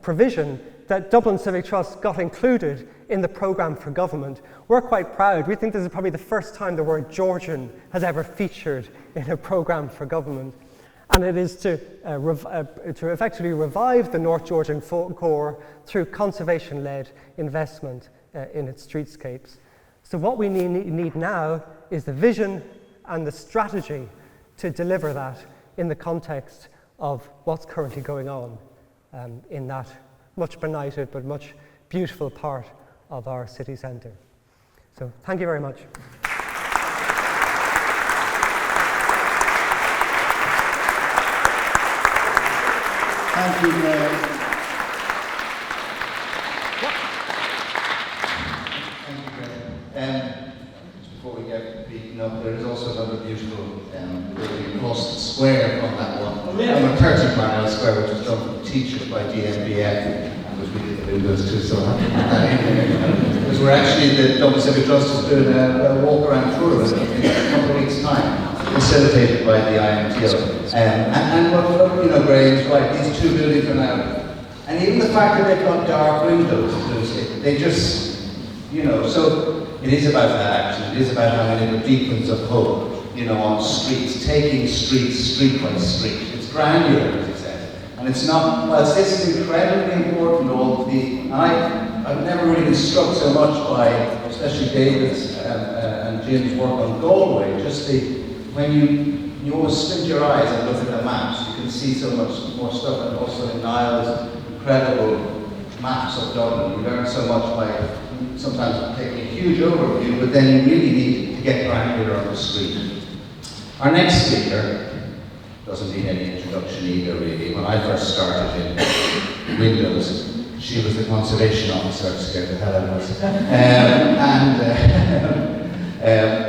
provision that Dublin Civic Trust got included in the programme for government. We're quite proud. We think this is probably the first time the word Georgian has ever featured in a programme for government. And it is to effectively revive the North Georgian core through conservation-led investment in its streetscapes. So what we need now is the vision and the strategy to deliver that in the context of what's currently going on in that much benighted but much beautiful part of our city centre. So thank you very much. Thank you, Mayor. Before we get beaten up, there is also another beautiful building across the square from that one. On the 30-mile square, which was done for teachers by DNBF, and was really the windows too, so I have to put that in there. Because we're actually, the Dublin Civic Trust is doing a walk-around tour of it in a couple of weeks' time, facilitated by the IMTO. And what, you know, Gráinne is right, these two buildings are now, and even the fact that they've got dark windows, Lucy, they just, you know, so it is about that action, it is about having little beacons of hope. you know, on streets, taking streets street by street. It's granular, as he said. And it's not, well, this is incredibly important, all the, and I've never really been struck so much by, especially David's and Jim's work on Galway, just when you always squint your eyes and look at the maps, you can see so much more stuff, and also in Niall's incredible maps of Dublin. You learn so much by sometimes taking a huge overview, but then you really need to get granular on the street. Our next speaker doesn't need any introduction either, really. When I first started in Windows, she was the conservation officer, scared the hell out of us.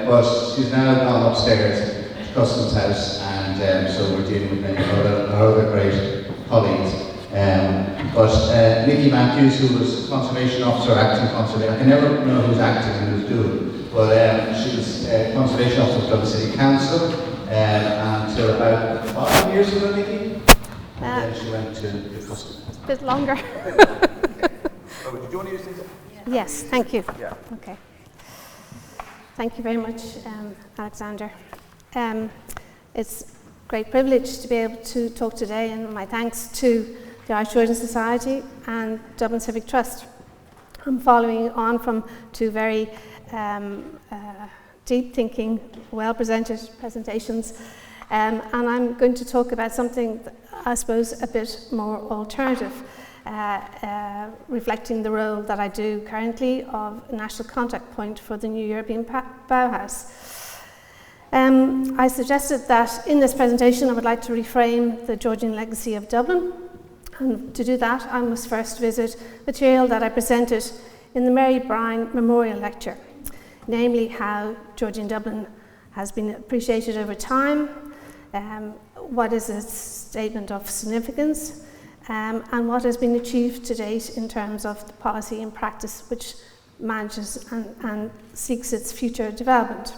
But she's now gone upstairs to Customs House, and so we're dealing with many other great colleagues. But Nicola Matthews, who was conservation officer, acting conservation, I can never know who's acting and who's doing, but she was conservation officer of Dublin City Council until about 5 years ago, Nicky. And then she went to the Customs. A bit longer. Oh, did you want to use these? Yes, thank you. Yeah. Okay. Thank you very much, Alexander. It's a great privilege to be able to talk today, and my thanks to the Irish Georgian Society and Dublin Civic Trust. I'm following on from two very deep thinking, well presented presentations, and I'm going to talk about something, I suppose, a bit more alternative, reflecting the role that I do currently of national contact point for the new European Bauhaus. I suggested that in this presentation I would like to reframe the Georgian legacy of Dublin, and to do that I must first visit material that I presented in the Mary Bryan Memorial Lecture, namely how Georgian Dublin has been appreciated over time, what is its statement of significance, and what has been achieved to date in terms of the policy and practice which manages and seeks its future development.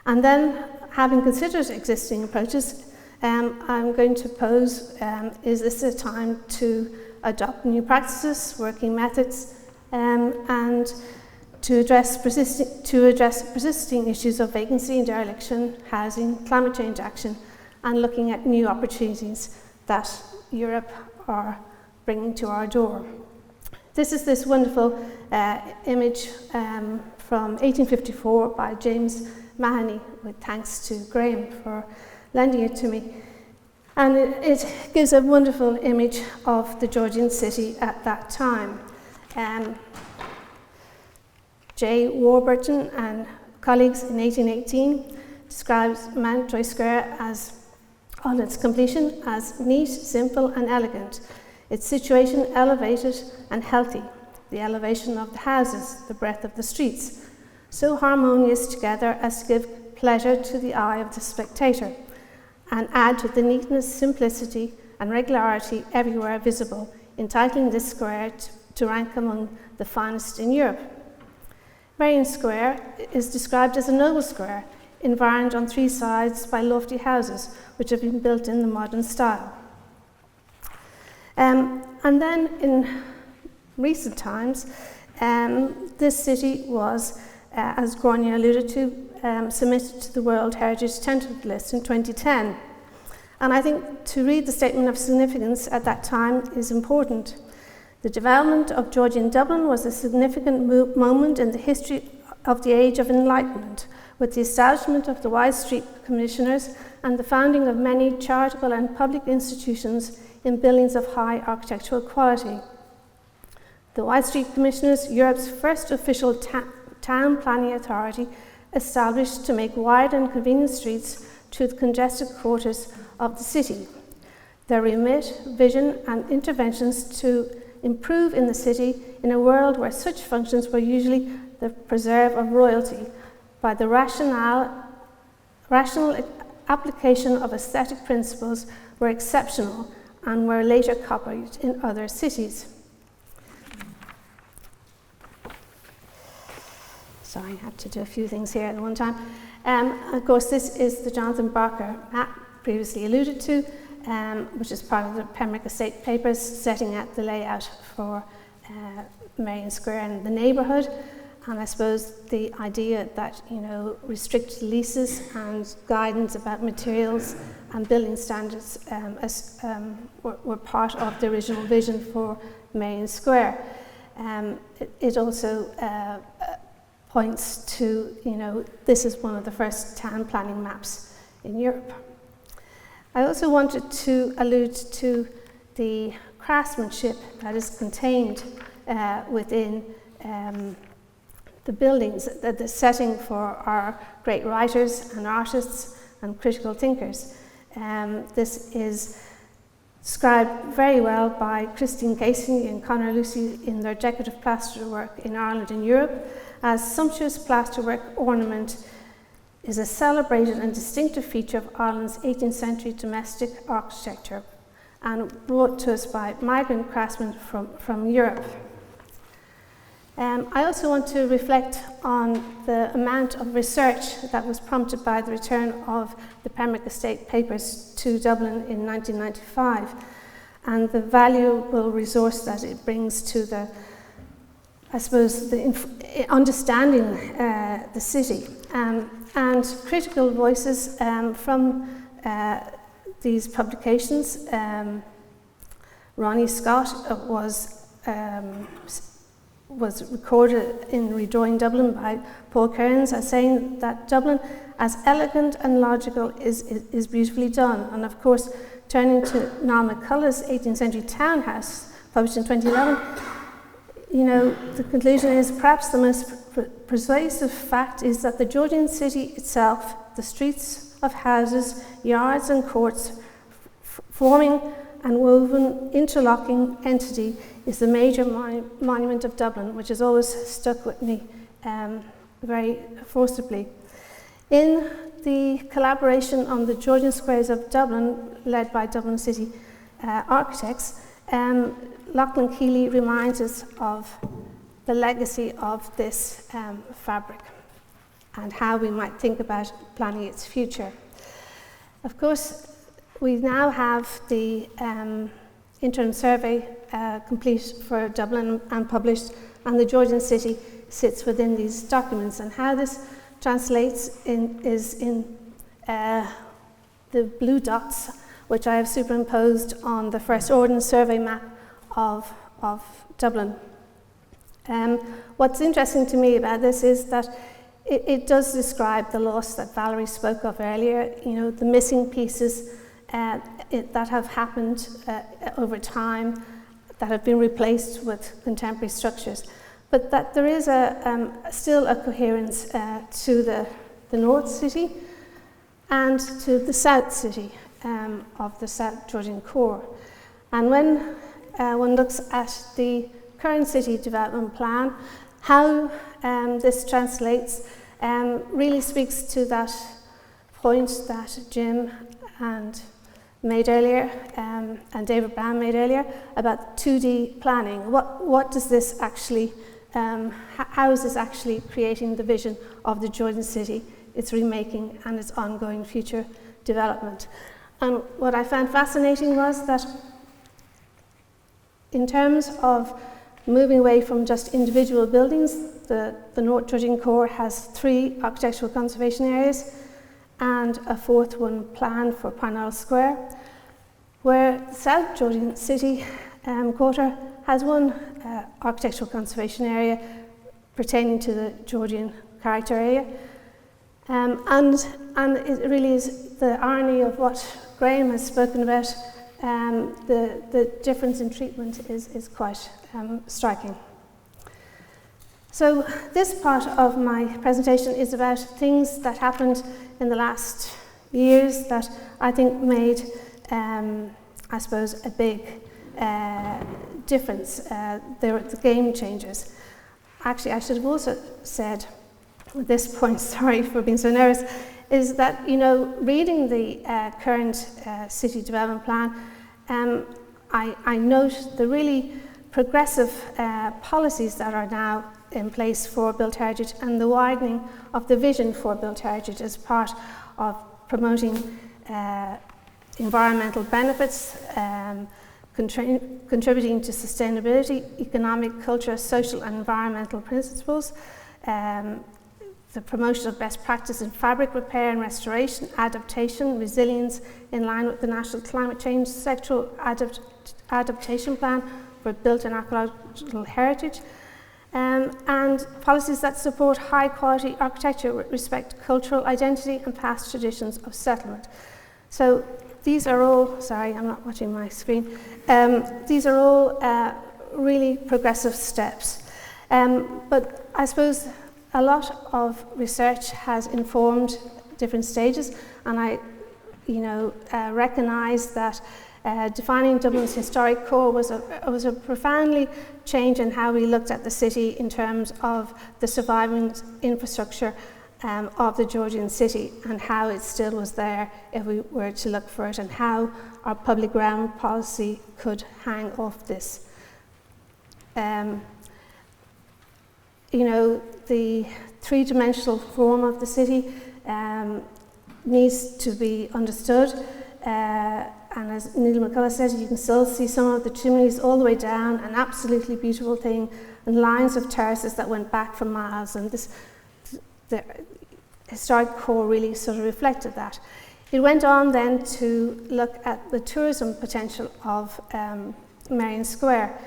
And then, having considered existing approaches, I'm going to pose, is this a time to adopt new practices, working methods, and to address persisting issues of vacancy and dereliction, housing, climate change action, and looking at new opportunities that Europe are bringing to our door. This is this wonderful image from 1854 by James Mahoney, with thanks to Graham for lending it to me. And it gives a wonderful image of the Georgian city at that time. J. Warburton and colleagues in 1818 describes Mountjoy Square as, on its completion, as neat, simple and elegant, its situation elevated and healthy, the elevation of the houses, the breadth of the streets, so harmonious together as to give pleasure to the eye of the spectator, and add to the neatness, simplicity and regularity everywhere visible, entitling this square to rank among the finest in Europe. Merrion Square is described as a noble square, environed on three sides by lofty houses, which have been built in the modern style. And then in recent times, this city was, as Gráinne alluded to, submitted to the World Heritage Tentative List in 2010. And I think to read the statement of significance at that time is important. The development of Georgian Dublin was a significant moment in the history of the Age of Enlightenment, with the establishment of the Wide Street Commissioners and the founding of many charitable and public institutions in buildings of high architectural quality. The Wide Street Commissioners, Europe's first official town planning authority, established to make wide and convenient streets through the congested quarters of the city. Their remit, vision and interventions to improve in the city in a world where such functions were usually the preserve of royalty by the rational application of aesthetic principles were exceptional and were later copied in other cities. Sorry, I have to do a few things here at one time. Of course, this is the Jonathan Barker map previously alluded to, which is part of the Pembroke Estate Papers, setting out the layout for Merrion Square and the neighbourhood. And I suppose the idea that, restricted leases and guidance about materials and building standards were part of the original vision for Marion Square. It also points to, this is one of the first town planning maps in Europe. I also wanted to allude to the craftsmanship that is contained within the buildings, the setting for our great writers and artists and critical thinkers. This is described very well by Christine Casey and Conor Lucy in their decorative plasterwork in Ireland and Europe, as sumptuous plasterwork ornament is a celebrated and distinctive feature of Ireland's 18th century domestic architecture and brought to us by migrant craftsmen from Europe. I also want to reflect on the amount of research that was prompted by the return of the Pembroke Estate papers to Dublin in 1995 and the valuable resource that it brings to the, I suppose, the understanding the city. And critical voices from these publications. Ronnie Scott was recorded in Redrawing Dublin by Paul Kearns as saying that Dublin, as elegant and logical, is beautifully done. And of course, turning to Niall McCullough's 18th century townhouse, published in 2011, the conclusion is perhaps the most persuasive fact is that the Georgian city itself, the streets of houses, yards and courts, forming and woven interlocking entity, is the major monument of Dublin, which has always stuck with me very forcibly. In the collaboration on the Georgian Squares of Dublin, led by Dublin City Architects, Lachlan Keeley reminds us of the legacy of this fabric and how we might think about planning its future. Of course, we now have the interim survey complete for Dublin and published, and the Georgian city sits within these documents. And how this translates is in the blue dots, which I have superimposed on the first ordnance survey map of Dublin. What's interesting to me about this is that it does describe the loss that Valerie spoke of earlier, the missing pieces that have happened over time, that have been replaced with contemporary structures, but that there is still a coherence to the North City and to the South City of the South Georgian core. And when one looks at the current city development plan, how this translates really speaks to that point that Jim made earlier, and David Brown made earlier, about 2D planning. What does this actually, how is this actually creating the vision of the Georgian city, its remaking and its ongoing future development? And what I found fascinating was that in terms of moving away from just individual buildings, the North Georgian core has 3 architectural conservation areas and a 4th one planned for Parnell Square, where the South Georgian city quarter has 1 architectural conservation area pertaining to the Georgian character area. And it really is the irony of what Graham has spoken about. The difference in treatment is quite striking. So this part of my presentation is about things that happened in the last years that I think made, I suppose, a big difference. They were the game changers. Actually, I should have also said at this point, sorry for being so nervous, is that, reading the current city development plan, I note the really progressive policies that are now in place for built heritage and the widening of the vision for built heritage as part of promoting environmental benefits, contributing to sustainability, economic, cultural, social and environmental principles, the promotion of best practice in fabric repair and restoration, adaptation, resilience in line with the National Climate Change Sectoral Adaptation Plan for built and archaeological heritage, and policies that support high quality architecture with respect to cultural identity and past traditions of settlement. So these are all, sorry, I'm not watching my screen, these are all really progressive steps. But I suppose a lot of research has informed different stages, and I recognise that defining Dublin's historic core was a profoundly change in how we looked at the city in terms of the surviving infrastructure of the Georgian city and how it still was there if we were to look for it, and how our public realm policy could hang off this. The three-dimensional form of the city needs to be understood. And as Nicola said, you can still see some of the chimneys all the way down, an absolutely beautiful thing, and lines of terraces that went back for miles. And the historic core really sort of reflected that. It went on then to look at the tourism potential of Merrion Square.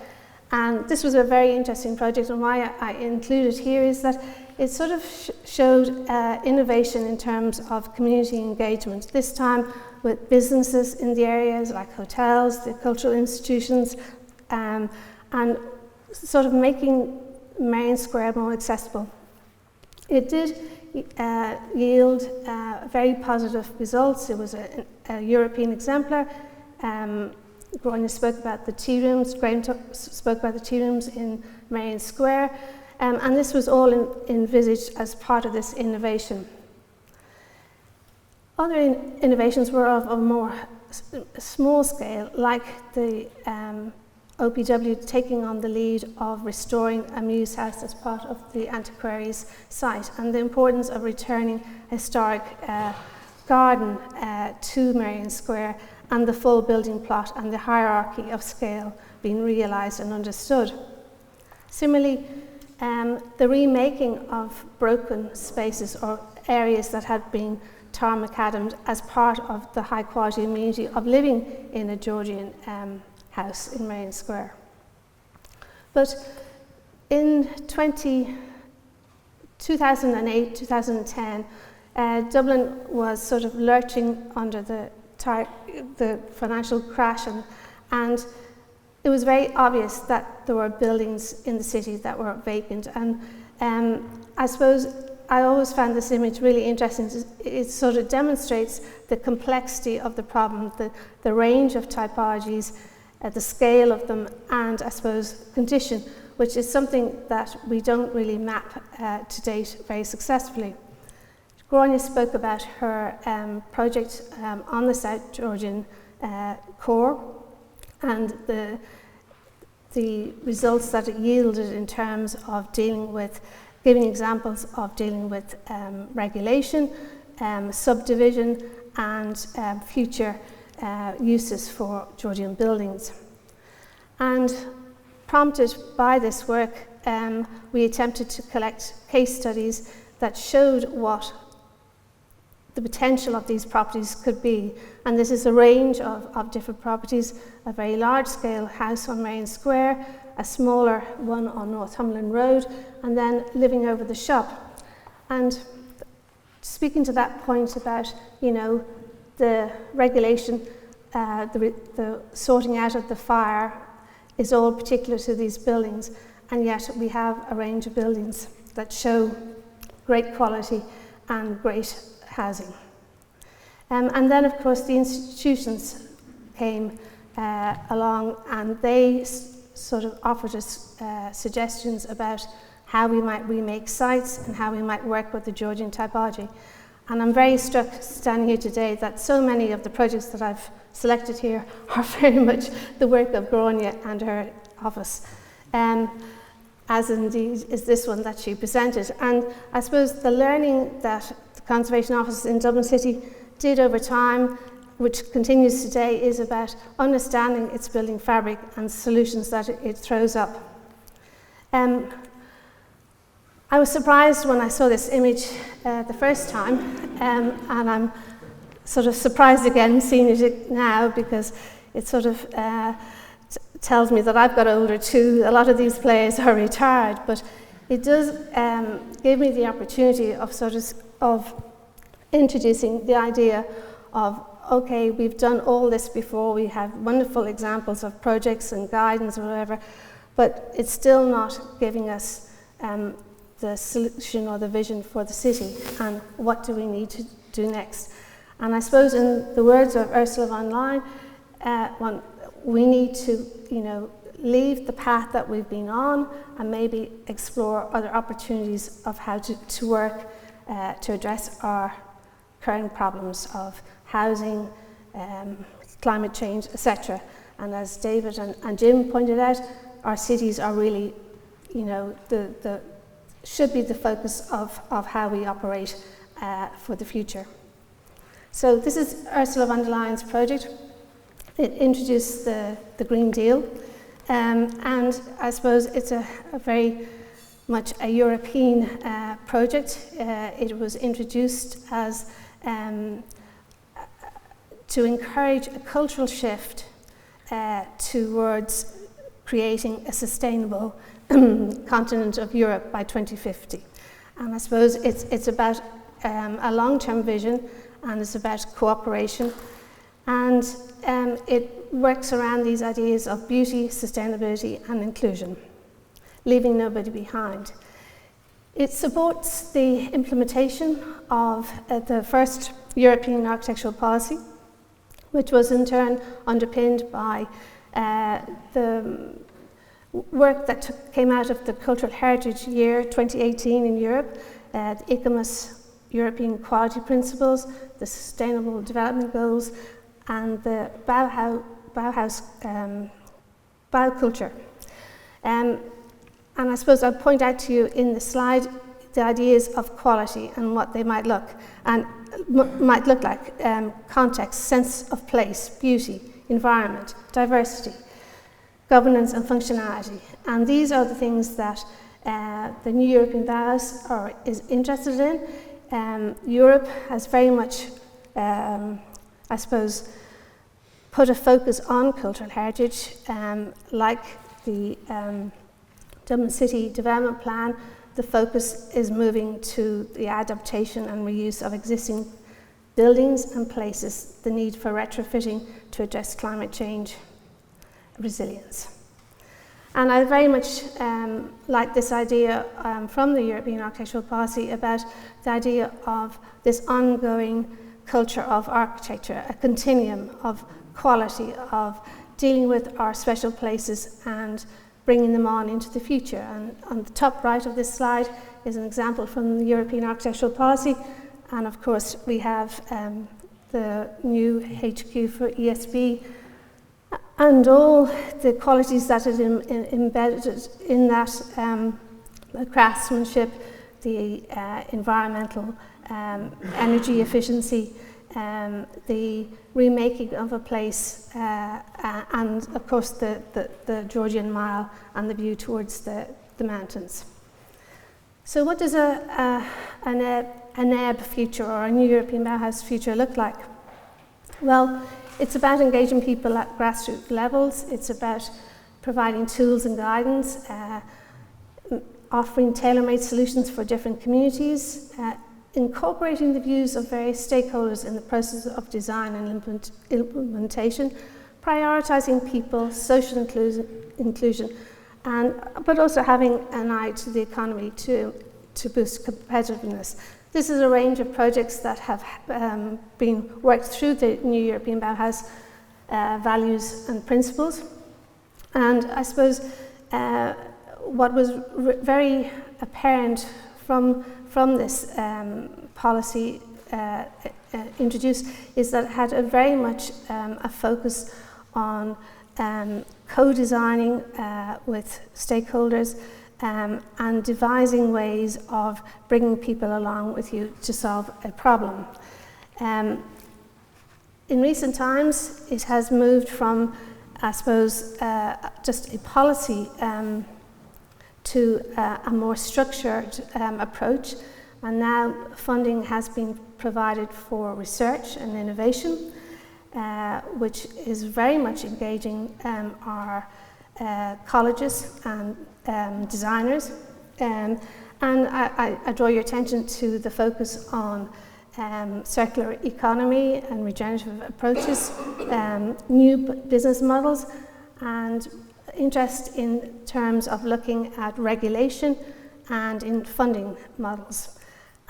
And this was a very interesting project, and why I include it here is that it sort of showed innovation in terms of community engagement, this time with businesses in the areas like hotels, the cultural institutions, and sort of making Merrion Square more accessible. It did yield very positive results. It was a European exemplar. Gráinne spoke about the tea rooms, Graham spoke about the tea rooms in Merrion Square, and this was all envisaged as part of this innovation. Other innovations were of a more small scale, like the OPW taking on the lead of restoring a Muse House as part of the antiquaries site, and the importance of returning a historic garden to Merrion Square, and the full building plot and the hierarchy of scale being realised and understood. Similarly, the remaking of broken spaces or areas that had been tar-macadammed as part of the high quality amenity of living in a Georgian house in Merrion Square. But in 2008, 2010, Dublin was sort of lurching under the financial crash, and it was very obvious that there were buildings in the city that were vacant. And I suppose I always found this image really interesting. It sort of demonstrates the complexity of the problem, the range of typologies, the scale of them, and I suppose condition, which is something that we don't really map to date very successfully. Gráinne spoke about her project on the South Georgian core and the results that it yielded in terms of dealing with, giving examples of dealing with regulation, subdivision, and future uses for Georgian buildings. And prompted by this work, we attempted to collect case studies that showed what the potential of these properties could be. And this is a range of different properties: a very large scale house on Merrion Square, a smaller one on Northumberland Road, and then living over the shop. And speaking to that point about, the regulation, the sorting out of the fire is all particular to these buildings, and yet we have a range of buildings that show great quality and great housing. And then, of course, the institutions came along, and they sort of offered us suggestions about how we might remake sites and how we might work with the Georgian typology. And I'm very struck standing here today that so many of the projects that I've selected here are very much the work of Gráinne and her office, as indeed is this one that she presented. And I suppose the learning that the Conservation Office in Dublin City did over time, which continues today, is about understanding its building fabric and solutions that it throws up. I was surprised when I saw this image the first time, and I'm sort of surprised again seeing it now, because it sort of tells me that I've got older too. A lot of these players are retired, but it does give me the opportunity of introducing the idea of, okay, we've done all this before, we have wonderful examples of projects and guidance or whatever, but it's still not giving us the solution or the vision for the city, and what do we need to do next. And I suppose in the words of Ursula von der Leyen, we need to, leave the path that we've been on and maybe explore other opportunities of how to work to address our current problems of housing, climate change, etc. And as David and Jim pointed out, our cities are really, should be the focus of how we operate for the future. So this is Ursula von der Leyen's project. It introduced the Green Deal, and I suppose it's a very much a European project. It was introduced as to encourage a cultural shift towards creating a sustainable continent of Europe by 2050. And I suppose it's about a long-term vision, and it's about cooperation, and it works around these ideas of beauty, sustainability and inclusion, leaving nobody behind. It supports the implementation of the first European architectural policy, which was in turn underpinned by the work that came out of the Cultural Heritage Year 2018 in Europe, the ICOMOS European Quality Principles, the Sustainable Development Goals, and the Bauhaus Baukultur. And I suppose I'll point out to you in the slide the ideas of quality and what they might look like: context, sense of place, beauty, environment, diversity, governance and functionality. And these are the things that the new European Bauhaus is interested in. Europe has very much, I suppose, put a focus on cultural heritage, like the Dublin City Development Plan. The focus is moving to the adaptation and reuse of existing buildings and places, the need for retrofitting to address climate change, resilience. And I very much like this idea from the European Architectural Policy about the idea of this ongoing culture of architecture, a continuum of quality, of dealing with our special places and bringing them on into the future. And on the top right of this slide is an example from the European Architectural Policy. And of course, we have the new HQ for ESB and all the qualities that are embedded in that, the craftsmanship, the environmental, energy efficiency, the remaking of a place, and of course the Georgian Mile and the view towards the mountains. So what does a NEB future, or a new European Bauhaus future, look like? Well, it's about engaging people at grassroots levels. It's about providing tools and guidance, offering tailor-made solutions for different communities, incorporating the views of various stakeholders in the process of design and implementation, prioritising people, social inclusion, but also having an eye to the economy to boost competitiveness. This is a range of projects that have been worked through the new European Bauhaus values and principles. And I suppose what was very apparent from this policy introduced is that it had a very much a focus on co-designing with stakeholders and devising ways of bringing people along with you to solve a problem. In recent times, it has moved from, I suppose, just a policy to a more structured approach, and now funding has been provided for research and innovation, which is very much engaging our colleges and designers. And I draw your attention to the focus on circular economy and regenerative approaches, new business models, and interest in terms of looking at regulation and in funding models.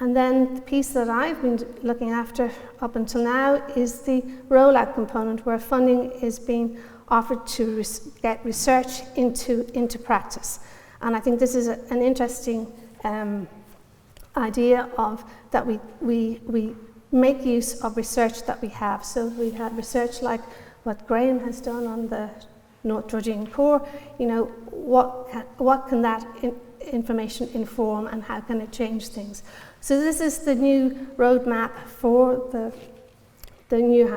And then the piece that I've been looking after up until now is the rollout component, where funding is being offered to get research into practice. And I think this is an interesting idea of that we make use of research that we have. So we have research like what Graham has done on the North Georgian core. You know, what can that information inform, and how can it change things? So this is the new roadmap for the new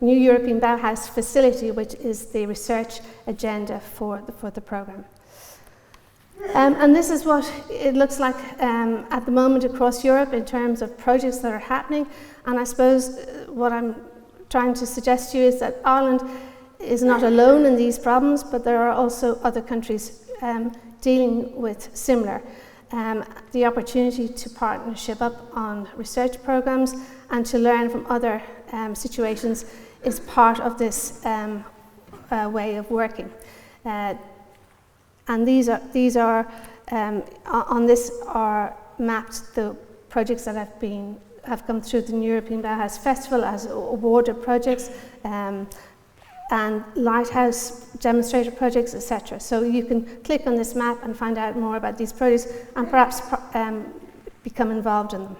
European Bauhaus facility, which is the research agenda for the programme. And this is what it looks like at the moment across Europe in terms of projects that are happening. And I suppose what I'm trying to suggest to you is that Ireland is not alone in these problems, but there are also other countries dealing with similar. The opportunity to partnership up on research programs and to learn from other situations is part of this way of working. And these are on this are mapped the projects that have come through the European Bauhaus Festival as awarded projects, and lighthouse demonstrator projects, etc. So you can click on this map and find out more about these projects and perhaps become involved in them.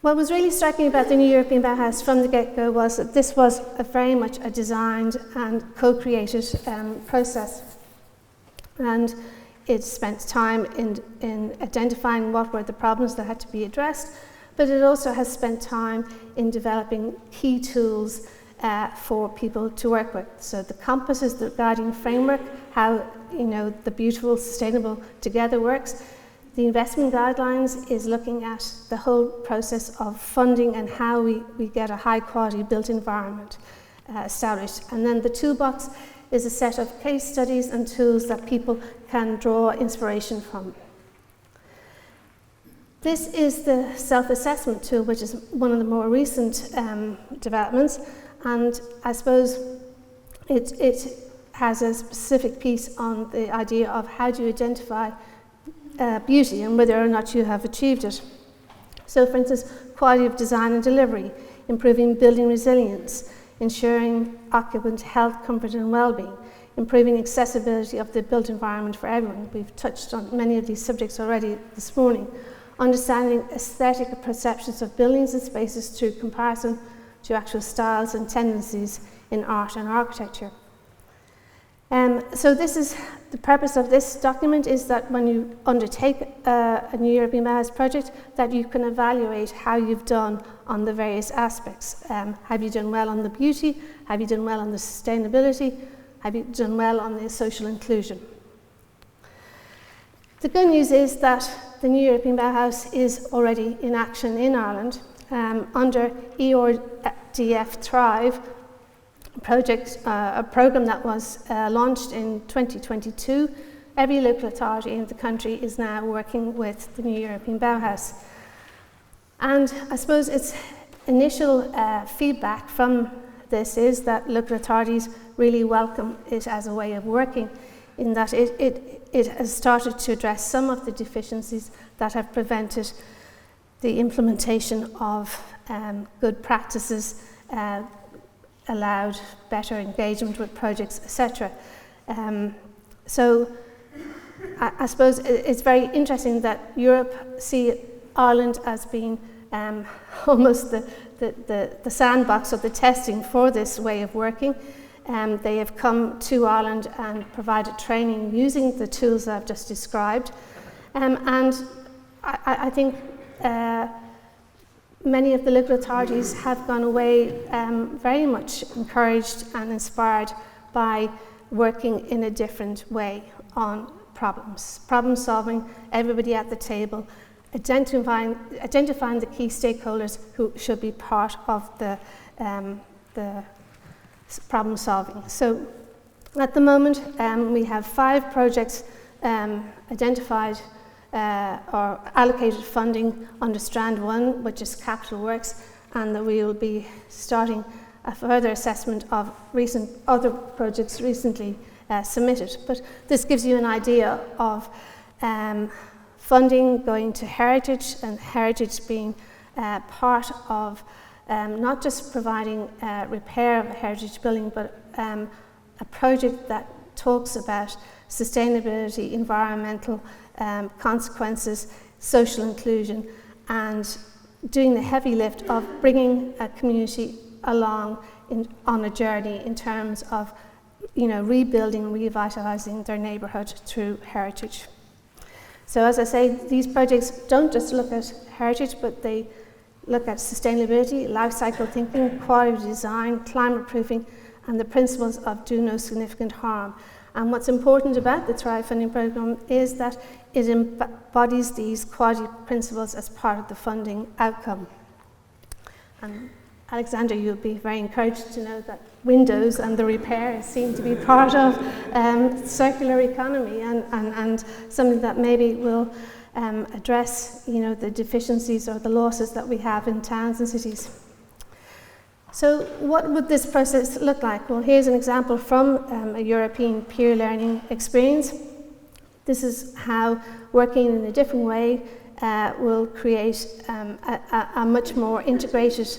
What was really striking about the new European Bauhaus from the get-go was that this was very much a designed and co-created process. And it spent time in identifying what were the problems that had to be addressed, but it also has spent time in developing key tools for people to work with. So the compass is the guiding framework, how the beautiful, sustainable together works. The investment guidelines is looking at the whole process of funding and how we get a high quality built environment established. And then the toolbox is a set of case studies and tools that people can draw inspiration from. This is the self-assessment tool, which is one of the more recent developments. And I suppose it has a specific piece on the idea of how do you identify beauty and whether or not you have achieved it. So for instance, quality of design and delivery, improving building resilience, ensuring occupant health, comfort and well-being, improving accessibility of the built environment for everyone. We've touched on many of these subjects already this morning. Understanding aesthetic perceptions of buildings and spaces through comparison to actual styles and tendencies in art and architecture. So this is the purpose of this document, is that when you undertake a new European Bauhaus project, that you can evaluate how you've done on the various aspects. Have you done well on the beauty? Have you done well on the sustainability? Have you done well on the social inclusion? The good news is that the new European Bauhaus is already in action in Ireland. Under EORDF Thrive project, a programme that was launched in 2022, every local authority in the country is now working with the new European Bauhaus. And I suppose its initial feedback from this is that local authorities really welcome it as a way of working, in that it has started to address some of the deficiencies that have prevented the implementation of good practices, allowed better engagement with projects, etc. So I suppose it's very interesting that Europe see Ireland as being almost the sandbox of the testing for this way of working. They have come to Ireland and provided training using the tools that I've just described. And I think many of the local authorities have gone away very much encouraged and inspired by working in a different way on problems. Problem solving, everybody at the table, identifying the key stakeholders who should be part of the problem solving. So at the moment, we have 5 projects identified or allocated funding under Strand 1, which is capital works, and that we will be starting a further assessment of other projects recently submitted. But this gives you an idea of funding going to heritage, and heritage being part of not just providing repair of a heritage building, but a project that talks about sustainability, environmental consequences, social inclusion, and doing the heavy lift of bringing a community along on a journey in terms of, rebuilding, revitalising their neighbourhood through heritage. So as I say, these projects don't just look at heritage, but they look at sustainability, life cycle thinking, quality design, climate proofing, and the principles of do no significant harm. And what's important about the Thrive funding programme is that it embodies these quality principles as part of the funding outcome. And Alexander, you'll be very encouraged to know that windows and the repair seem to be part of circular economy and something that maybe will address, the deficiencies or the losses that we have in towns and cities. So what would this process look like? Well, here's an example from a European peer learning experience. This is how working in a different way will create a much more integrated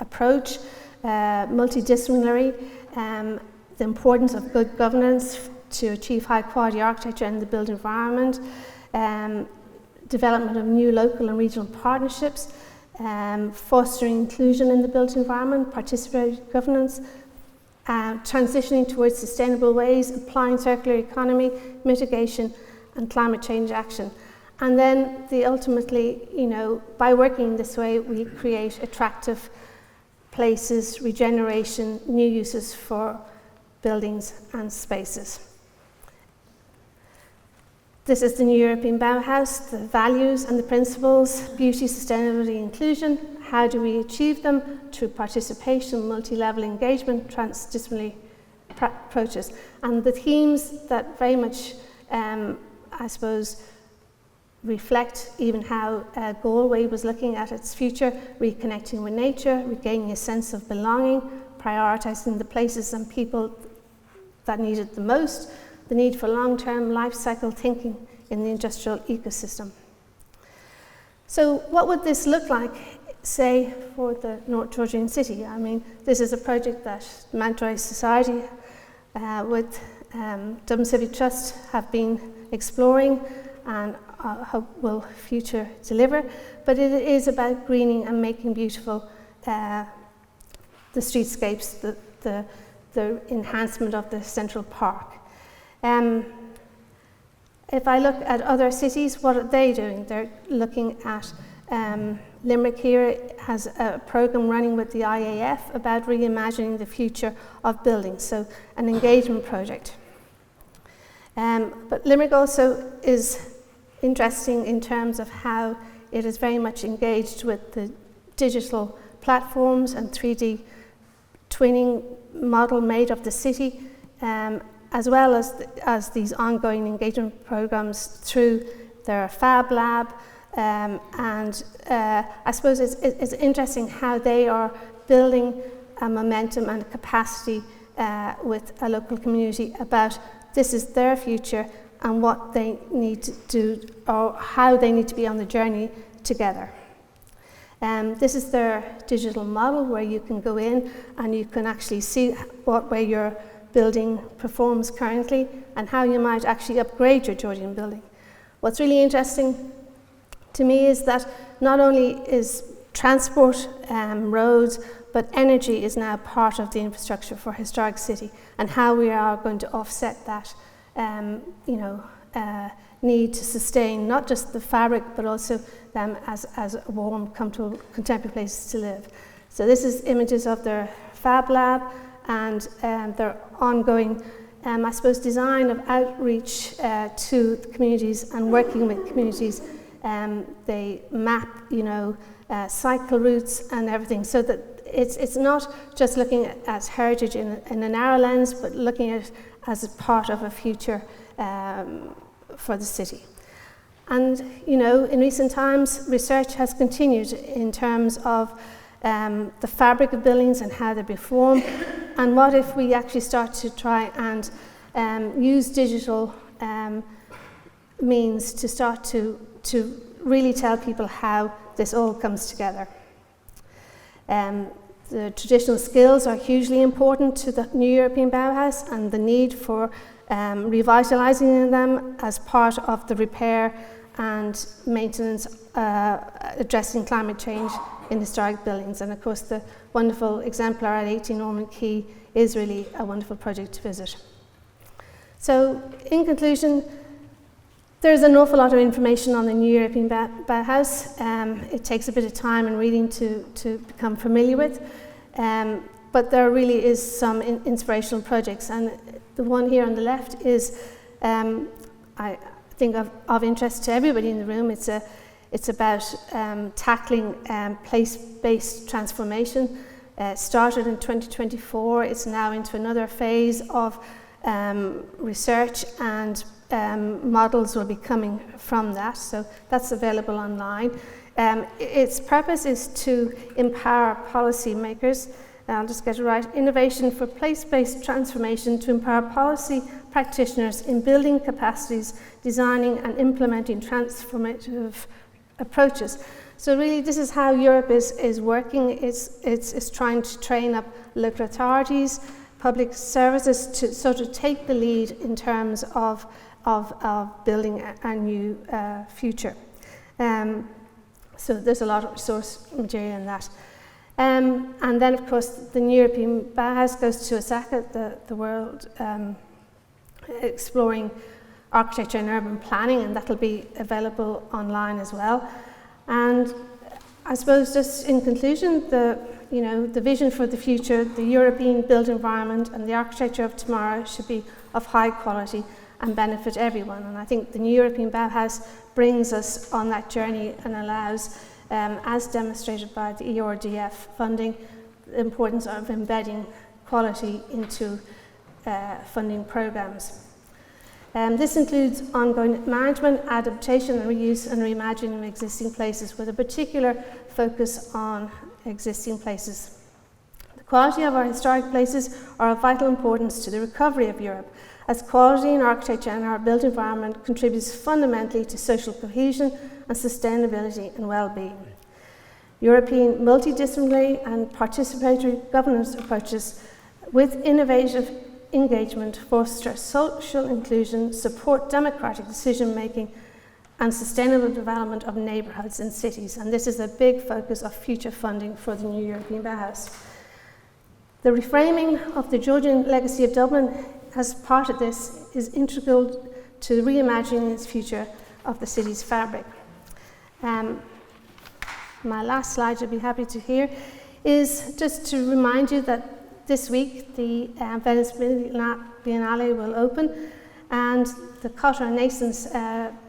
approach, multidisciplinary, the importance of good governance to achieve high quality architecture in the built environment, development of new local and regional partnerships, fostering inclusion in the built environment, participatory governance, transitioning towards sustainable ways, applying circular economy, mitigation, and climate change action. And then ultimately, by working this way, we create attractive places, regeneration, new uses for buildings and spaces. This is the new European Bauhaus, the values and the principles, beauty, sustainability, inclusion. How do we achieve them? Through participation, multi-level engagement, transdisciplinary approaches. And the themes that very much, reflect even how Galway was looking at its future, reconnecting with nature, regaining a sense of belonging, prioritising the places and people that need it the most, the need for long-term life cycle thinking in the industrial ecosystem. So what would this look like, say, for the North Georgian city? I mean, this is a project that Mountjoy Society with Dublin Civic Trust have been exploring and hope will future deliver, but it is about greening and making beautiful the streetscapes, the enhancement of the central park. If I look at other cities, what are they doing? They're looking at Limerick here has a programme running with the IAF about reimagining the future of buildings, so an engagement project. But Limerick also is interesting in terms of how it is very much engaged with the digital platforms and 3D twinning model made of the city, as well as these ongoing engagement programs through their Fab Lab. And I suppose it's interesting how they are building a momentum and a capacity with a local community about this is their future and what they need to do or how they need to be on the journey together. This is their digital model where you can go in and you can actually see what way your building performs currently and how you might actually upgrade your Georgian building. What's really interesting to me is that not only is transport, roads, but energy is now part of the infrastructure for a historic city, and how we are going to offset that need to sustain not just the fabric, but also them as a warm, comfortable, contemporary place to live. So this is images of their Fab Lab and their ongoing I suppose, design of outreach to the communities and working with communities. They map, cycle routes and everything, so that it's not just looking at heritage in a narrow lens, but looking at it as a part of a future for the city. And, in recent times, research has continued in terms of the fabric of buildings and how they perform. And what if we actually start to try and use digital means to start to really tell people how this all comes together. The traditional skills are hugely important to the new European Bauhaus, and the need for revitalising them as part of the repair and maintenance addressing climate change in historic buildings. And of course the wonderful exemplar at 18 Norman Quay is really a wonderful project to visit. So in conclusion, there's an awful lot of information on the new European Bauhaus. It takes a bit of time and reading to become familiar with, but there really is some inspirational projects, and the one here on the left is, I think, of interest to everybody in the room. It's about tackling place-based transformation. Started in 2024, it's now into another phase of research, and models will be coming from that, so that's available online. Its purpose is to empower policymakers, I'll just get it right, innovation for place-based transformation to empower policy practitioners in building capacities, designing and implementing transformative approaches. So really this is how Europe is working. It's trying to train up local authorities, public services to sort of take the lead in terms of building a new future. So there's a lot of resource material in that. And then of course the new European Bauhaus goes to Osaka, the world exploring architecture and urban planning, and that'll be available online as well. And I suppose just in conclusion, the vision for the future, the European built environment and the architecture of tomorrow should be of high quality and benefit everyone. And I think the new European Bauhaus brings us on that journey and allows, as demonstrated by the ERDF funding, the importance of embedding quality into funding programs. This includes ongoing management, adaptation and reuse and reimagining of existing places, with a particular focus on existing places. The quality of our historic places are of vital importance to the recovery of Europe, as quality in architecture and our built environment contributes fundamentally to social cohesion and sustainability and well-being. European multidisciplinary and participatory governance approaches with innovative engagement foster social inclusion, support democratic decision-making and sustainable development of neighbourhoods and cities. And this is a big focus of future funding for the new European Bauhaus. The reframing of the Georgian legacy of Dublin as part of this is integral to reimagining its future of the city's fabric. My last slide, you'll be happy to hear, is just to remind you that this week the Venice Biennale will open, and the Cotter Nasons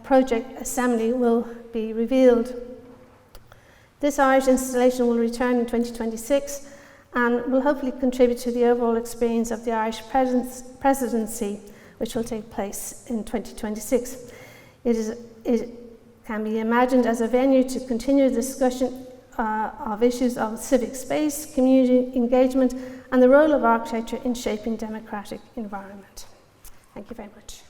project assembly will be revealed. This Irish installation will return in 2026 and will hopefully contribute to the overall experience of the Irish presidency, which will take place in 2026. It can be imagined as a venue to continue the discussion of issues of civic space, community engagement, and the role of architecture in shaping democratic environment. Thank you very much.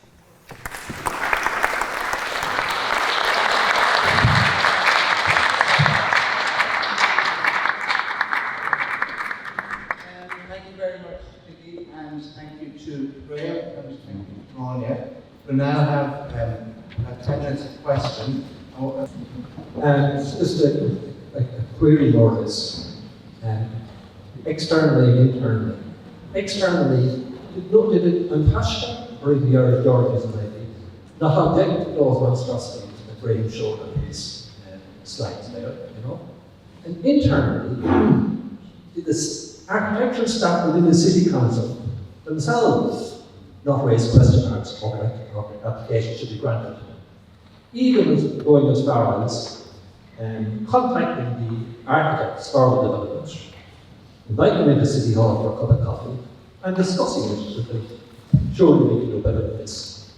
Thank you very much, Hickey, and thank you to Graham, and thank you to Gráinne. We now have 10 minutes of question. It's just a query more is externally and internally. Externally, I'm passionate, or even the Irish Georgians maybe, not object to those monstrosities that Graham showed on his slides there, And internally, the architectural staff within the City Council themselves not raise question marks or application should be granted. Even with going as far as contacting the architects for the development, inviting them into City Hall for a cup of coffee, and discussing it with them. Surely we can do better than this.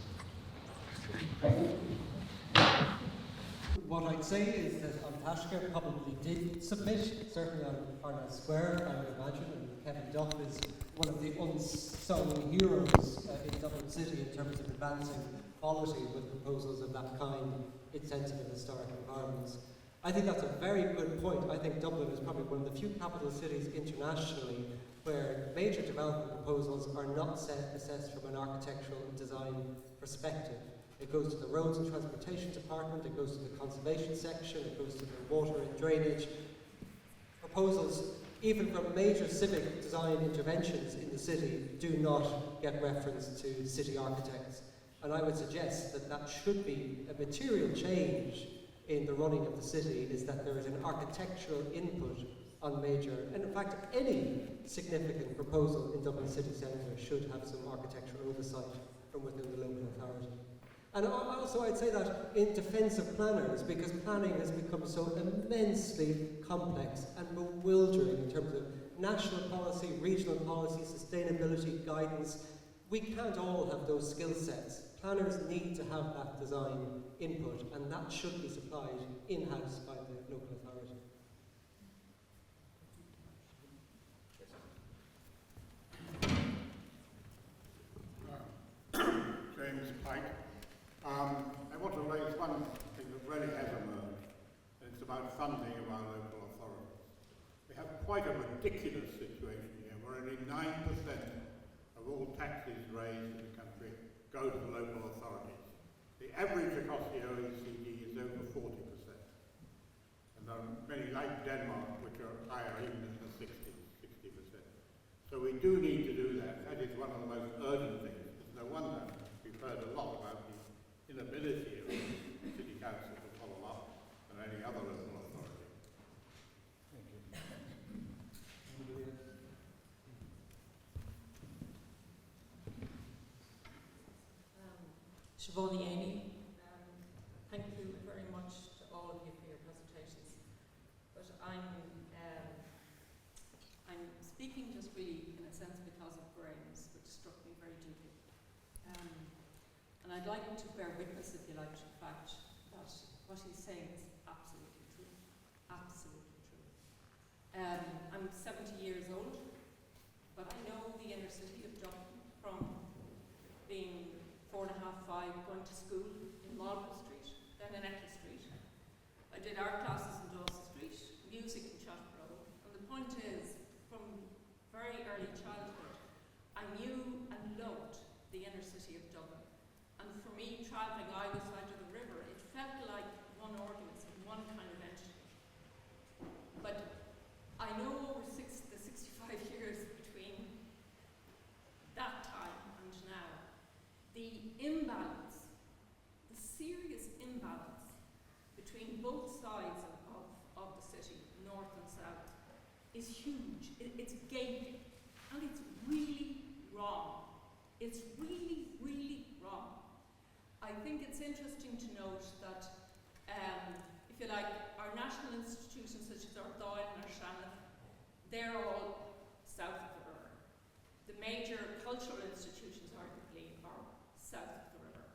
What I'd say is that An Taisce probably did submit, certainly on Arnold Square, I would imagine, and Kevin Duff is one of the unsung heroes in Dublin City in terms of advancing quality with proposals of that kind in sensitive historic environments. I think that's a very good point. I think Dublin is probably one of the few capital cities internationally where major development proposals are not assessed from an architectural and design perspective. It goes to the Roads and Transportation Department, it goes to the Conservation section, it goes to the Water and Drainage. Proposals, even from major civic design interventions in the city, do not get reference to city architects. And I would suggest that that should be a material change in the running of the city, is that there is an architectural input on major, and in fact any significant proposal in Dublin city centre should have some architectural oversight from within the local authority. And also I'd say that in defence of planners, because planning has become so immensely complex and bewildering in terms of national policy, regional policy, sustainability, guidance, we can't all have those skill sets. Planners need to have that design input, and that should be supplied in-house by the local authority. James Pike. I want to raise one thing that really has emerged, and it's about funding of our local authorities. We have quite a ridiculous situation here, where only 9% of all taxes raised in the country go to the local authorities. The average across the OECD is over 40%. And there are many like Denmark which are higher, even in the 60%. So we do need to do that. That is one of the most urgent things. It's no wonder we've heard a lot about the inability of the City Council to follow up and any other local authority. Thank you. Siobhan Amy, thank you very much to all of you for your presentations. But I'm speaking just really in a sense because of Graham's, which struck me very deeply. And I'd like you to bear witness, if you like, to the fact that what he's saying is absolutely true. Absolutely true. I'm 70 years old, but I know the inner city of Dublin from being 4.5, 5, going to school in Marlborough Street, then in Eccles Street. I did art classes in Dawson Street, music in Chaffrey. And the point is, from very early childhood, I knew and loved the inner city of Dublin. And for me, travelling either side of the river, it felt like one organism, one kind of entity. But I know over the 65 years between that time and now, the imbalance, the serious imbalance between both sides of the city, north and south, is huge. It's gaping, and it's really wrong. It's really, really wrong. I think it's interesting to note that, if you like, our national institutions such as our Dáil and our Shannon, they're all south of the river. The major cultural institutions, arguably, are south of the river.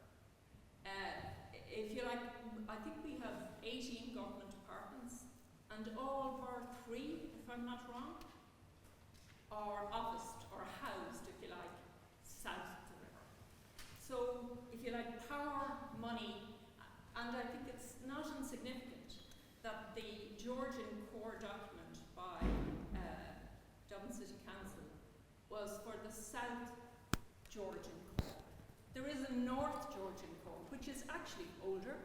If you like, I think we have 18 government departments, and all bar 3, if I'm not wrong, are officed or housed, if you like, south of the river. So, if you like, power, money, and I think it's not insignificant that the Georgian core document by Dublin City Council was for the South Georgian core. There is a North Georgian core, which is actually older,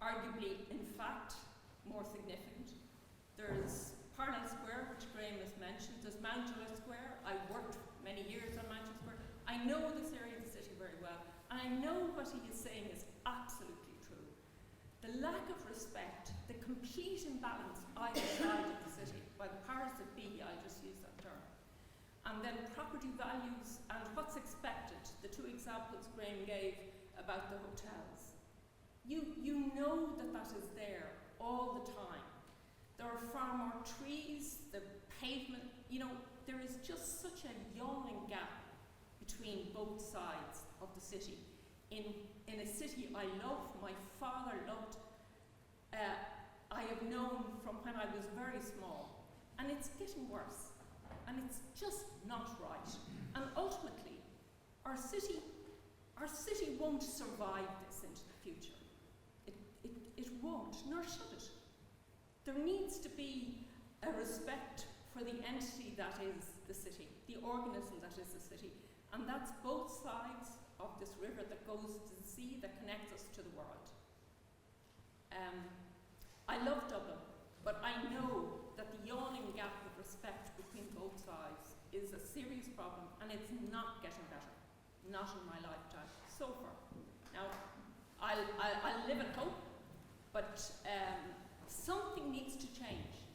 arguably, in fact, more significant. There's Parnell Square, which Graham has mentioned. There's Mountjoy Square. I worked many years on Mountjoy Square. I know this area of the city very well, and I know what he is saying is absolutely true. The lack of respect, the complete imbalance either side of the city, by the powers that be, I'll just use that term. And and then property values and what's expected, the two examples Graham gave about the hotels. You know that is there all the time. There are far more trees, the pavement, there is just such a yawning gap between both sides of the city. In a city I love, my father loved, I have known from when I was very small, and it's getting worse, and it's just not right. And ultimately, our city won't survive this into the future. It won't, nor should it. There needs to be a respect for the entity that is the city, the organism that is the city, and that's both sides of this river that goes to the sea, that connects us to the world. I love Dublin, but I know that the yawning gap of respect between both sides is a serious problem, and it's not getting better, not in my lifetime, so far. Now, I'll live and hope, but something needs to change,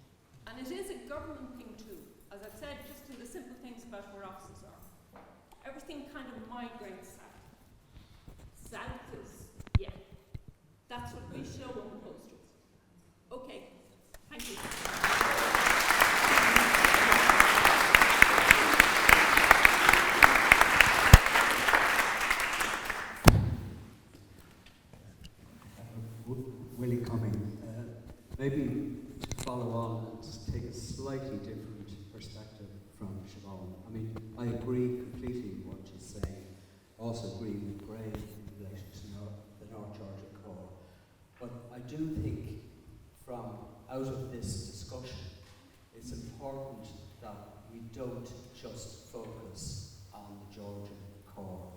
and it is a government thing too. As I've said, just in the simple things about where offices are. Everything kind of migrates south. South is, yeah, that's what we show on the posters. Okay, thank you. Willie Cumming. Maybe to follow on and just take a slightly different perspective from Siobhan. I mean, I agree completely with what she's saying. I also agree with Graham in relation to the North Georgian core. But I do think from out of this discussion, it's important that we don't just focus on the Georgian core,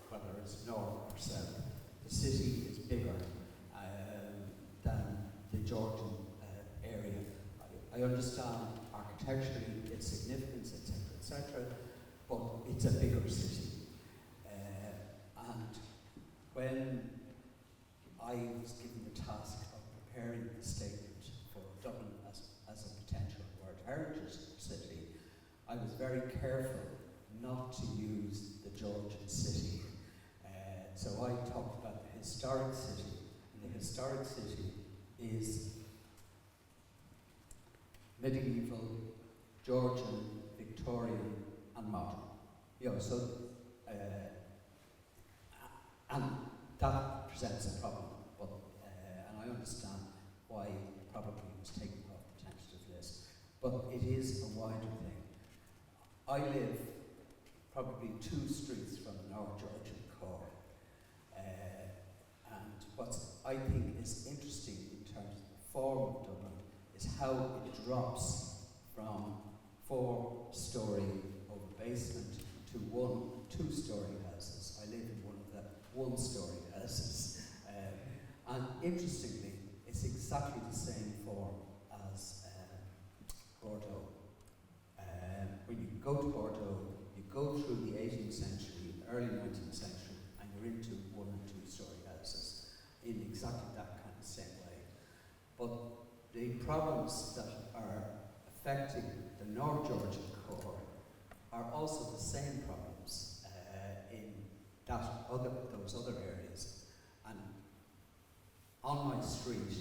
whether it's north or south. The city is bigger than the Georgian area. I understand architecturally its significance, etc., but it's a bigger city. And when I was given the task of preparing the statement for Dublin as a potential World Heritage City, I was very careful not to use the Georgian city. So I talked about the historic city. And the historic city is medieval, Georgian, Victorian, and modern. And that presents a problem. But and I understand why probably it was taken off the tentative list. But it is a wider thing. I live probably 2 streets from the North Georgian core. And what I think is interesting in terms of the form of Dublin is how it drops from 4-storey over basement to 1 2-storey houses. I live in one of the 1-storey houses. And interestingly, it's exactly the same form as Bordeaux. When you go to Bordeaux, you go through the 18th century, early 19th century, and you're into 1 and 2-storey houses in exactly that kind of same way. But the problems that are affecting the North Georgian core are also the same problems in those other areas. And on my street,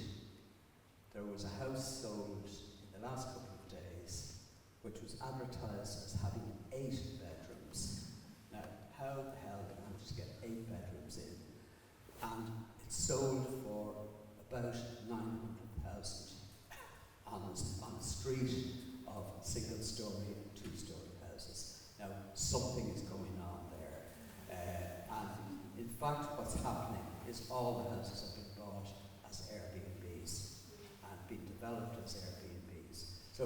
there was a house sold in the last couple of days, which was advertised as having 8 bedrooms. Now, how the hell did I manage to get 8 bedrooms in? And it's sold for about 900,000 on a street of single-storey and 2-storey houses. Now, something is going on there. And in fact, what's happening is all the houses have been bought as Airbnbs and been developed as Airbnbs. So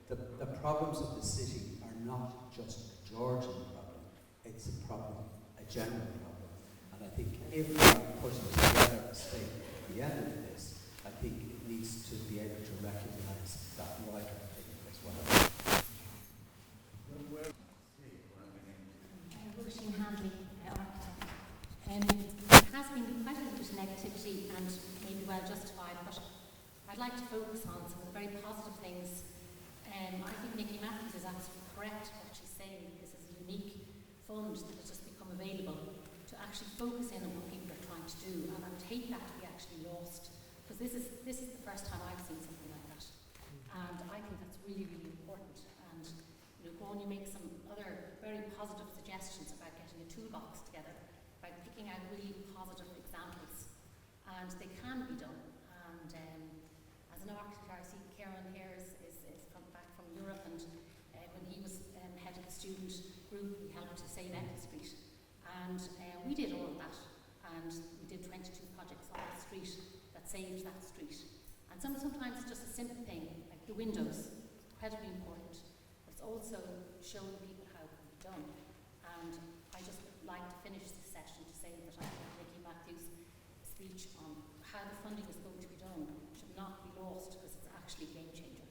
the problems of the city are not just a Georgian problem, it's a problem, a general problem. And I think if we are putting together a statement at the end of this, I think it needs to be able to recognise that wider thing as well. Roisin Handley, architect. There has been quite a bit of negativity and maybe well justified, but I'd like to focus on some of the very positive things. I think Nicola Matthews has correct what she's saying, because it's a unique fund that has just become available to actually focus in on what people are trying to do. And I would hate that to be actually lost, because this is the first time I've seen something like that. And I think that's really, really important. And Gráinne makes some other very positive suggestions about getting a toolbox together, about picking out really positive examples, and they can be done. And as an architect, I see Kieran here is back from Europe, and when he was head of the student group, he helped to save Eccles Street, and we did all of that, and we did 22 projects on the street that saved that street. And sometimes it's just a simple thing, like the windows, incredibly important, but it's also showing people how it can be done. And I just like to finish this session to say that I think Nicola Matthews' speech on how the funding is going to be done should not be lost, because it's actually a game changer.